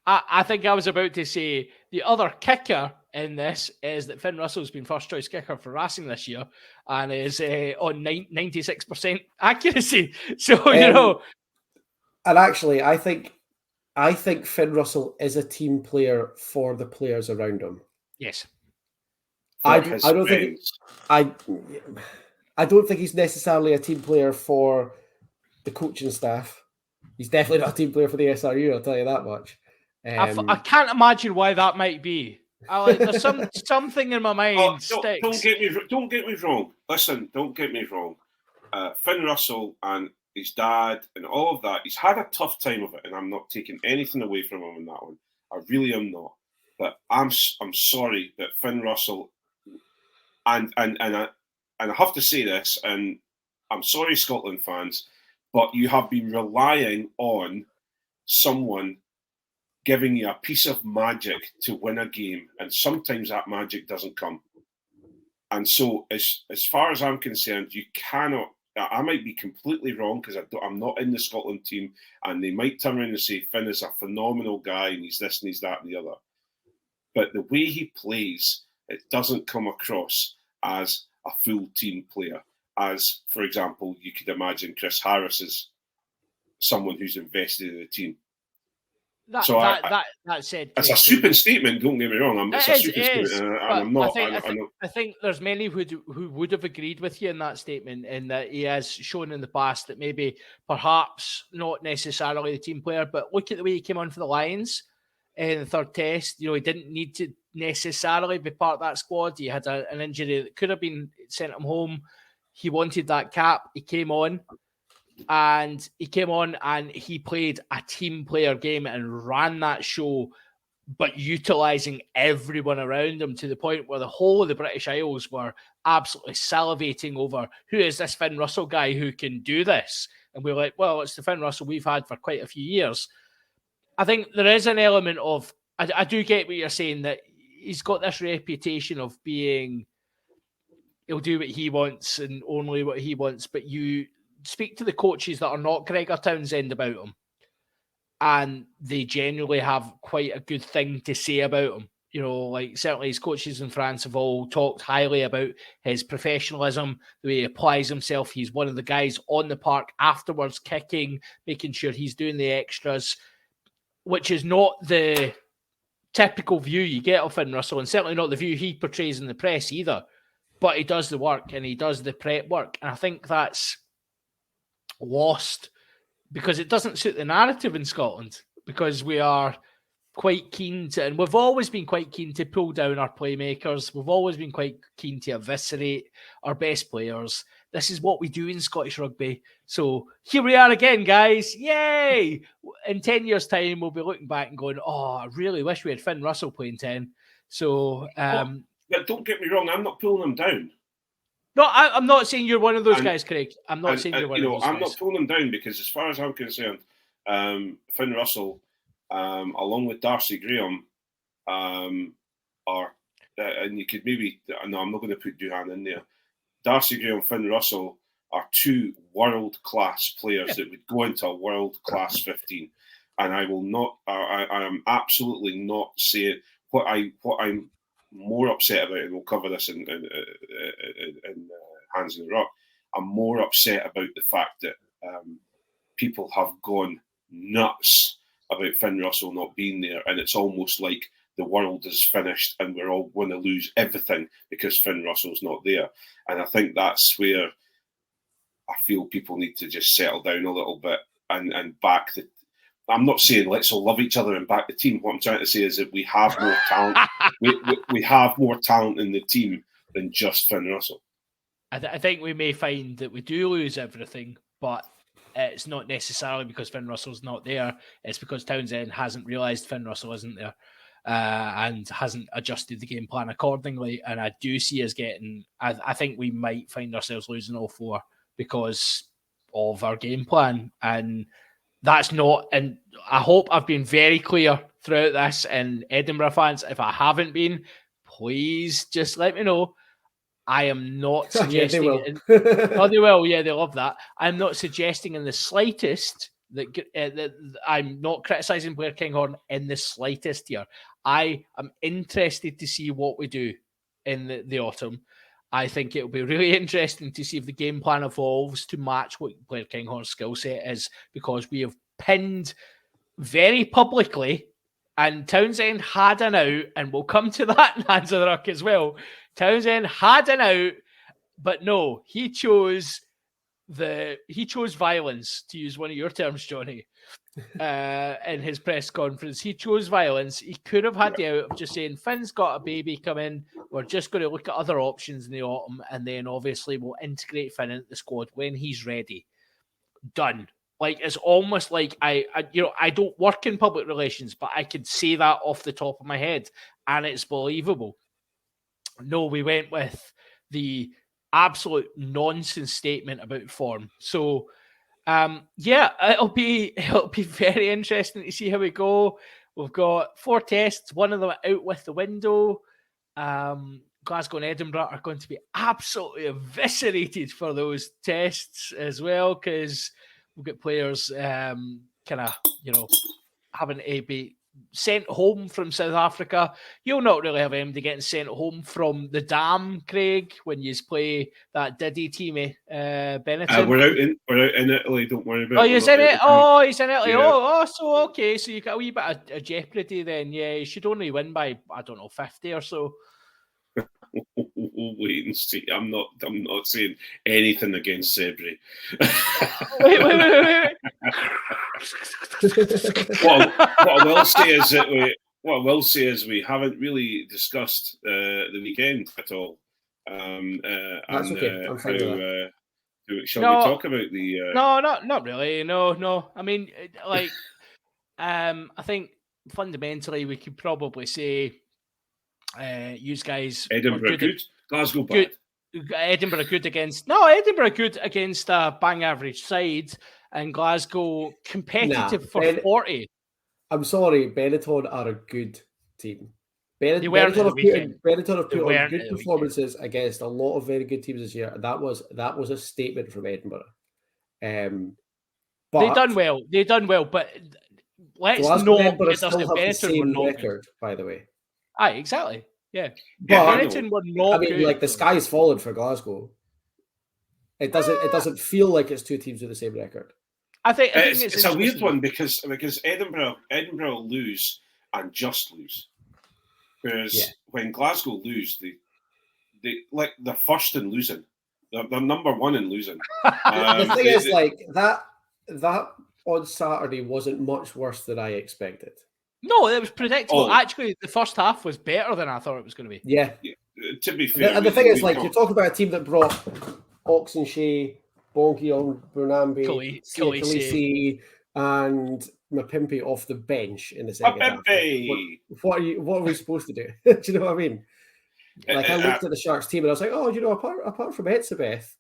I think I was about to say the other kicker in this is that Finn Russell's been first choice kicker for Racing this year and is on 96% accuracy. So and actually, I think Finn Russell is a team player for the players around him. Yes, I don't think he's necessarily a team player for the coaching staff. He's definitely not a team player for the SRU. I'll tell you that much. I can't imagine why that might be. There's something in my mind sticks. Don't get me wrong. Listen, don't get me wrong. Finn Russell and his dad and all of that, he's had a tough time of it, and I'm not taking anything away from him on that one. I really am not. But I'm sorry that Finn Russell and I have to say this, and I'm sorry, Scotland fans, but you have been relying on someone giving you a piece of magic to win a game, and sometimes that magic doesn't come. And so, as far as I'm concerned, you cannot. I might be completely wrong because I'm not in the Scotland team, and they might turn around and say Finn is a phenomenal guy and he's this and he's that and the other. But the way he plays, it doesn't come across as a full team player. As, for example, you could imagine Chris Harris is someone who's invested in the team. That said, it's a stupid statement. Don't get me wrong. It's a stupid statement, and I'm not. I think there's many who would have agreed with you in that statement, in that he has shown in the past that maybe, perhaps not necessarily the team player, but look at the way he came on for the Lions in the third test. He didn't need to necessarily be part of that squad. He had an injury that could have been sent him home. He wanted that cap. He came on. And he played a team player game and ran that show, but utilising everyone around him to the point where the whole of the British Isles were absolutely salivating over who is this Finn Russell guy who can do this. And we're like, well, it's the Finn Russell we've had for quite a few years. I think there is an element of, I do get what you're saying, that he's got this reputation of being, he'll do what he wants and only what he wants, but you speak to the coaches that are not Gregor Townsend about him, and they generally have quite a good thing to say about him. Certainly his coaches in France have all talked highly about his professionalism, the way he applies himself. He's one of the guys on the park afterwards, kicking, making sure he's doing the extras, which is not the typical view you get of Finn Russell, and certainly not the view he portrays in the press either. But he does the work and he does the prep work. And I think that's lost because it doesn't suit the narrative in Scotland, because we are quite keen to, and we've always been quite keen to pull down our playmakers. We've always been quite keen to eviscerate our best players. This is what we do in Scottish rugby. So here we are again, guys. Yay! In 10 years' time, we'll be looking back and going, oh, I really wish we had Finn Russell playing 10. So, but don't get me wrong, I'm not pulling them down. No, I'm not saying you're one of those guys, Craig. I'm not saying you're one of those guys. I'm not pulling them down because, as far as I'm concerned, Finn Russell, along with Darcy Graham, are, and you could maybe, no, I'm not going to put Duhan in there. Darcy Graham, Finn Russell are two world-class players that would go into a world-class 15. And I will not, I am absolutely not saying what I'm more upset about, and we'll cover this in Hands in the Rock. I'm more upset about the fact that people have gone nuts about Finn Russell not being there, and it's almost like the world is finished and we're all going to lose everything because Finn Russell's not there. And I think that's where I feel people need to just settle down a little bit and back the. I'm not saying let's all love each other and back the team. What I'm trying to say is that we have more talent. we have more talent in the team than just Finn Russell. I think we may find that we do lose everything, but it's not necessarily because Finn Russell's not there. It's because Townsend hasn't realised Finn Russell isn't there. and hasn't adjusted the game plan accordingly. And I do see us getting, I think we might find ourselves losing all 4 because of our game plan. And that's not, and I hope I've been very clear throughout this. And Edinburgh fans, if I haven't been, please just let me know. I am not suggesting. Yeah, they will. Oh, they will. Yeah, they love that. I'm not suggesting in the slightest that I'm not criticising Blair Kinghorn in the slightest here. I am interested to see what we do in the autumn. I think it'll be really interesting to see if the game plan evolves to match what Blair Kinghorn's skill set is, because we have pinned very publicly, and Townsend had an out, and we'll come to that in Hands of the Ruck as well. Townsend had an out, but no, he chose violence, to use one of your terms, Johnny, in his press conference. He chose violence. He could have had the out of just saying, Finn's got a baby coming, we're just going to look at other options in the autumn, and then obviously we'll integrate Finn into the squad when he's ready. Done. Like, it's almost like I don't work in public relations, but I could say that off the top of my head, and it's believable. No, we went with the absolute nonsense statement about form. So, it'll be very interesting to see how we go. We've got 4 tests, one of them out with the window. Glasgow and Edinburgh are going to be absolutely eviscerated for those tests as well, because we'll get players having to be sent home from South Africa. You'll not really have anybody getting sent home from the Dam, Craig, when you play that Diddy team, Benetton. We're out in Italy. Don't worry about it. Oh, he's in it. Oh, he's in Italy. Yeah. So okay. So you got a wee bit of jeopardy then. Yeah, you should only win by 50 or so. We'll wait and see. I'm not saying anything against Sebri. wait. What I will say is we haven't really discussed the weekend at all. That's okay. I'm fine with that. Shall we talk about the? No, not really. No. I mean, I think fundamentally we could probably say, you guys, Edinburgh good, Glasgow bad. Edinburgh good against a bang average side, and Glasgow competitive for 40. I'm sorry, Benetton are a good team. Benetton have put on good performances against a lot of very good teams this year. That was a statement from Edinburgh. But They done well, but let's Glasgow not Edinburgh get still us have to the Benetton same were not record, good. by the way. Aye, exactly. Yeah. But Benetton were not good. like, the sky's fallen for Glasgow. It doesn't feel like it's 2 teams with the same record. I think it's a weird one because Edinburgh lose and just lose. Whereas when Glasgow lose, they're first in losing. They're number 1 in losing. The thing is, like, that on Saturday wasn't much worse than I expected. No, it was predictable. Actually, the first half was better than I thought it was going to be. Yeah. To be fair. And the thing is, like, you talk about a team that brought Oxenshea, Bongi on Burnambi, Khaleesi, and Mapimpi off the bench in the second half. What are we supposed to do? Do you know what I mean? Like, I looked at the Sharks team and I was like, oh, apart from Etzebeth,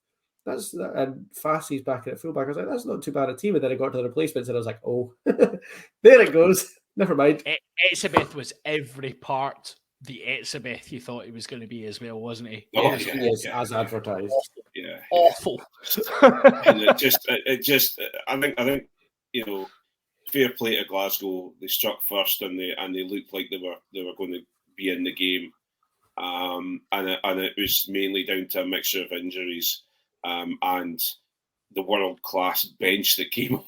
and Fassi's back at fullback, I was like, that's not too bad a team. And then I got to the replacements and I was like, oh, there it goes. Never mind. Etzebeth was every part the Etzebeth you thought he was going to be as well, wasn't he? Yes, he is, as advertised. Yeah, awful. And it just, I think, fair play to Glasgow. They struck first, and they looked like they were going to be in the game. And it was mainly down to a mixture of injuries and the world-class bench that came on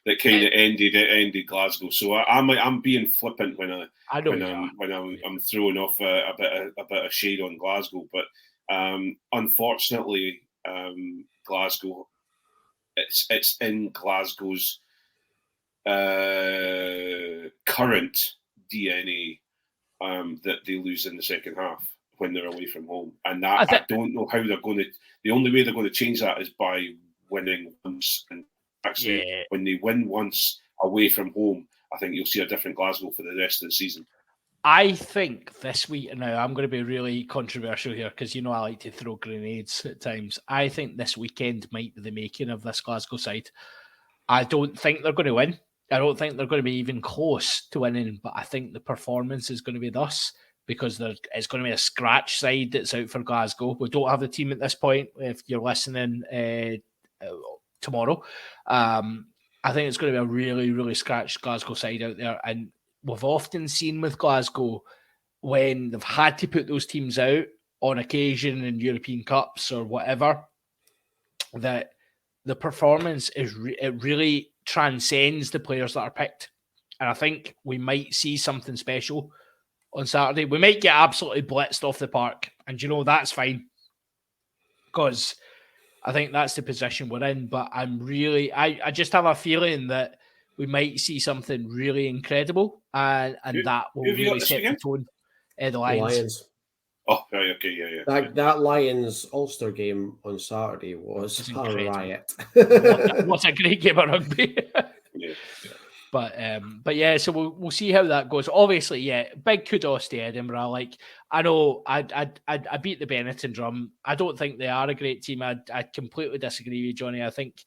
that kind of ended Glasgow. So I'm being flippant when I'm throwing off a bit of shade on Glasgow, but unfortunately, Glasgow, it's in Glasgow's current DNA that they lose in the second half when they're away from home, and that I don't know how they're going to. The only way they're going to change that is by winning once, and actually, when they win once away from home, I think you'll see a different Glasgow for the rest of the season. I think this week, now I'm going to be really controversial here because I like to throw grenades at times. I think this weekend might be the making of this Glasgow side. I don't think they're going to win. I don't think they're going to be even close to winning, but I think the performance is going to be thus because it's going to be a scratch side that's out for Glasgow. We don't have the team at this point. If you're listening tomorrow, I think it's going to be a really, really scratched Glasgow side out there. And we've often seen with Glasgow when they've had to put those teams out on occasion in European Cups or whatever, that the performance it really transcends the players that are picked. And I think we might see something special on Saturday. We might get absolutely blitzed off the park. And that's fine. Because I think that's the position we're in. But I just have a feeling that we might see something really incredible. And that will really set the tone. The Lions. Oh, right, okay, yeah. That Lions Ulster game on Saturday was a riot. What a great game of rugby. Yeah. But yeah, so we'll see how that goes. Obviously, yeah, big kudos to Edinburgh. Like, I know I beat the Benetton drum. I don't think they are a great team. I completely disagree with Jonny. I think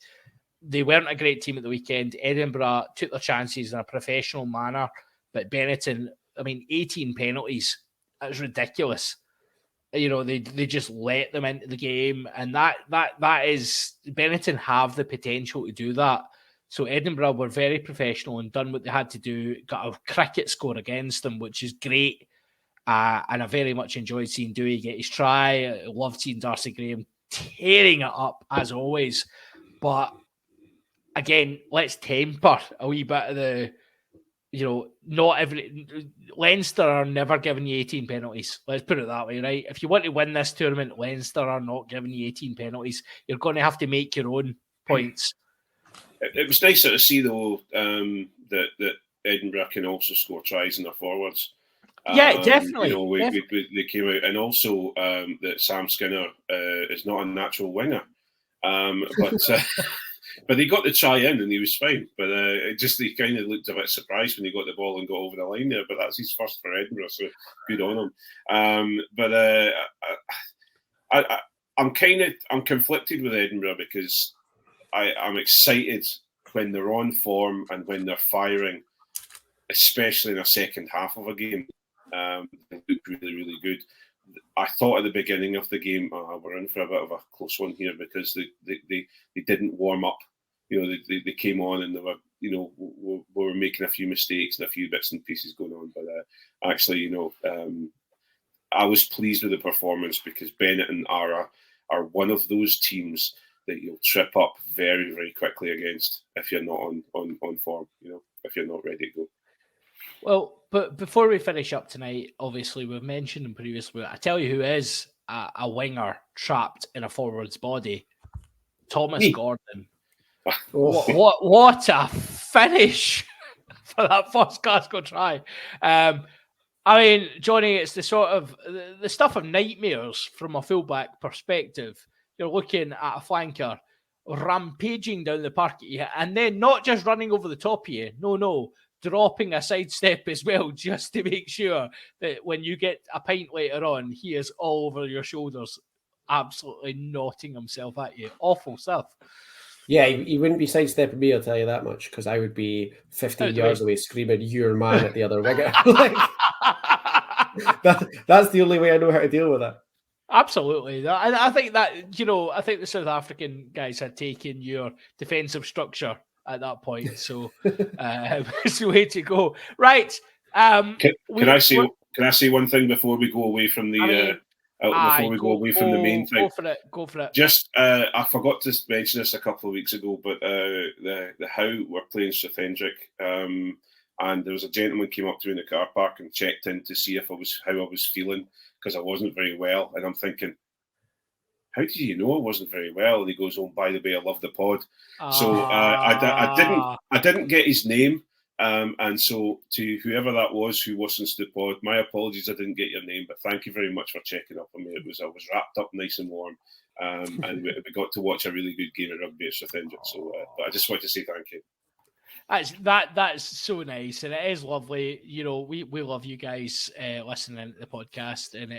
they weren't a great team at the weekend. Edinburgh took their chances in a professional manner, but Benetton, 18 penalties. That was ridiculous. They just let them into the game, and that is Benetton have the potential to do that. So Edinburgh were very professional and done what they had to do. Got a cricket score against them, which is great. And I very much enjoyed seeing Dewey get his try. I loved seeing Darcy Graham tearing it up as always. But again, let's temper a wee bit of the. Not every Leinster are never giving you 18 penalties. Let's put it that way, right? If you want to win this tournament, Leinster are not giving you 18 penalties. You're going to have to make your own points. It was nicer to see, though, that Edinburgh can also score tries in their forwards. Yeah, definitely. They came out, and also that Sam Skinner is not a natural winger, but they got the try in and he was fine. But he kind of looked a bit surprised when he got the ball and got over the line there. But that's his first for Edinburgh, so good on him. I'm conflicted with Edinburgh because I'm excited when they're on form and when they're firing, especially in a second half of a game. They look really, really good. I thought at the beginning of the game, we're in for a bit of a close one here because they didn't warm up. They came on and they were, we were making a few mistakes and a few bits and pieces going on. But actually, I was pleased with the performance because Benetton are one of those teams that you'll trip up very, very quickly against if you're not on form. If you're not ready to go. Well, but before we finish up tonight, obviously we've mentioned him previously. I tell you who is a winger trapped in a forward's body. Thomas Gordon. What a finish for that first Glasgow try. Jonny, it's the sort of the stuff of nightmares from a fullback perspective. You're looking at a flanker rampaging down the park at you, and then not just running over the top of you. No. Dropping a sidestep as well, just to make sure that when you get a pint later on, he is all over your shoulders, absolutely knotting himself at you. Awful stuff. Yeah, he wouldn't be sidestepping me, I'll tell you that much, because I would be 15 yards away screaming, "You're man," at the other winger. That's the only way I know how to deal with it. Absolutely. I think that, I think the South African guys had taken your defensive structure at that point. So it's the way to go. Right. Can I say one thing before we go away from the the main thing? Go for it. Just I forgot to mention this a couple of weeks ago, but the how we're playing Strathendrick, and there was a gentleman came up to me in the car park and checked in to see how I was feeling because I wasn't very well, and I'm thinking, how did you know I wasn't very well? And he goes, "Oh, by the way, I love the pod." So I didn't get his name. And so to whoever that was who listens to the pod, my apologies, I didn't get your name, but thank you very much for checking up on me. I was wrapped up nice and warm, and we got to watch a really good game of rugby at Strathendrick. So but I just want to say thank you. That's so nice, and it is lovely. You know, we love you guys listening to the podcast, and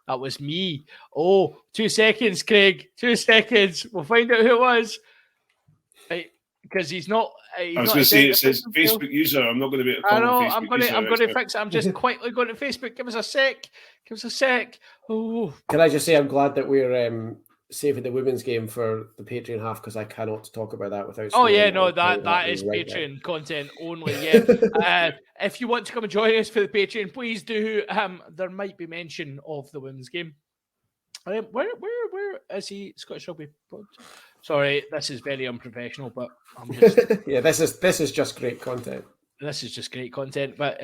that was me. Oh, 2 seconds, Craig. 2 seconds. We'll find out who it was. Because he's not. I was going to say it says Facebook user. I'm not going to be able to call I know. him Facebook I'm going user. to fix it. I'm just quickly going to Facebook. Give us a sec. Oh. Can I just say I'm glad that we're saving the women's game for the Patreon half because I cannot talk about that without. Oh yeah, no, spoiling that is right Patreon now. content only. Yeah. If you want to come and join us for the Patreon, please do. There might be mention of the women's game. Where is he? Scottish Rugby. Sorry, this is very unprofessional, but I'm just. Yeah, this is just great content. This is just great content, but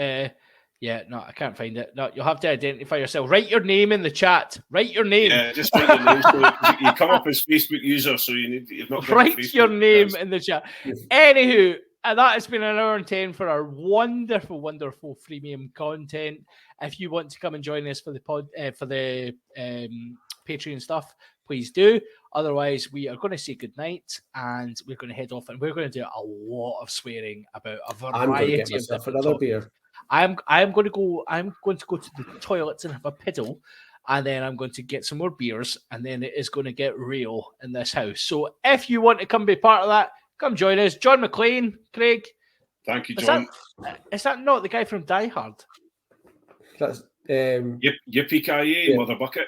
yeah, no, I can't find it. No, you'll have to identify yourself. Write your name in the chat. Write your name. Yeah, just write your name. So you come up as Facebook user, so you've not got Write Facebook your name address. in the chat. Anywho, that has been an hour and 10 for our wonderful, wonderful freemium content. If you want to come and join us for the Patreon stuff, please do. Otherwise, we are going to say goodnight and we're going to head off, and we're going to do a lot of swearing about a variety I'm going to get of myself different another topics. beer. I'm going to go to the toilets and have a piddle, and then I'm going to get some more beers, and then it is going to get real in this house. So if you want to come be part of that, come join us. John McLean, Craig. Thank you, John. Is that not the guy from Die Hard? That's Yippee-ki-yay, Mother Bucket.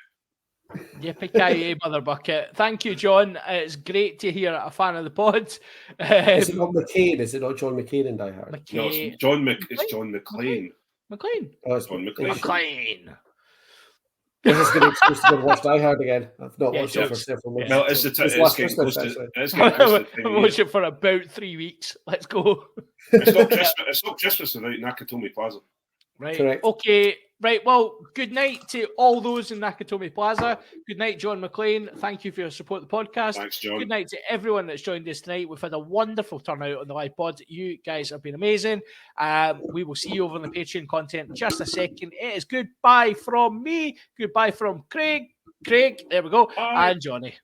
Yippee-ki-yay, Mother Bucket. Thank you, John. It's great to hear a fan of the pod. Is it not McCain? Is it not John McCain in Die Hard? No, it's John McLean. McLean. Oh, it's John McLean. McLean. This is going to excuse to watch Die Hard again. I've not Yeah, watched it for several months. No, it's last getting Christmas, close to actually. it's getting close to I've watched it for about 3 weeks. Let's go. It's not Christmas without Nakatomi Plaza. Right. Correct. Okay. Right. Well, good night to all those in Nakatomi Plaza. Good night, John McLean. Thank you for your support of the podcast. Thanks, John. Good night to everyone that's joined us tonight. We've had a wonderful turnout on the live pod. You guys have been amazing. We will see you over on the Patreon content in just a second. It is goodbye from me. Goodbye from Craig. There we go. Bye. And Johnny.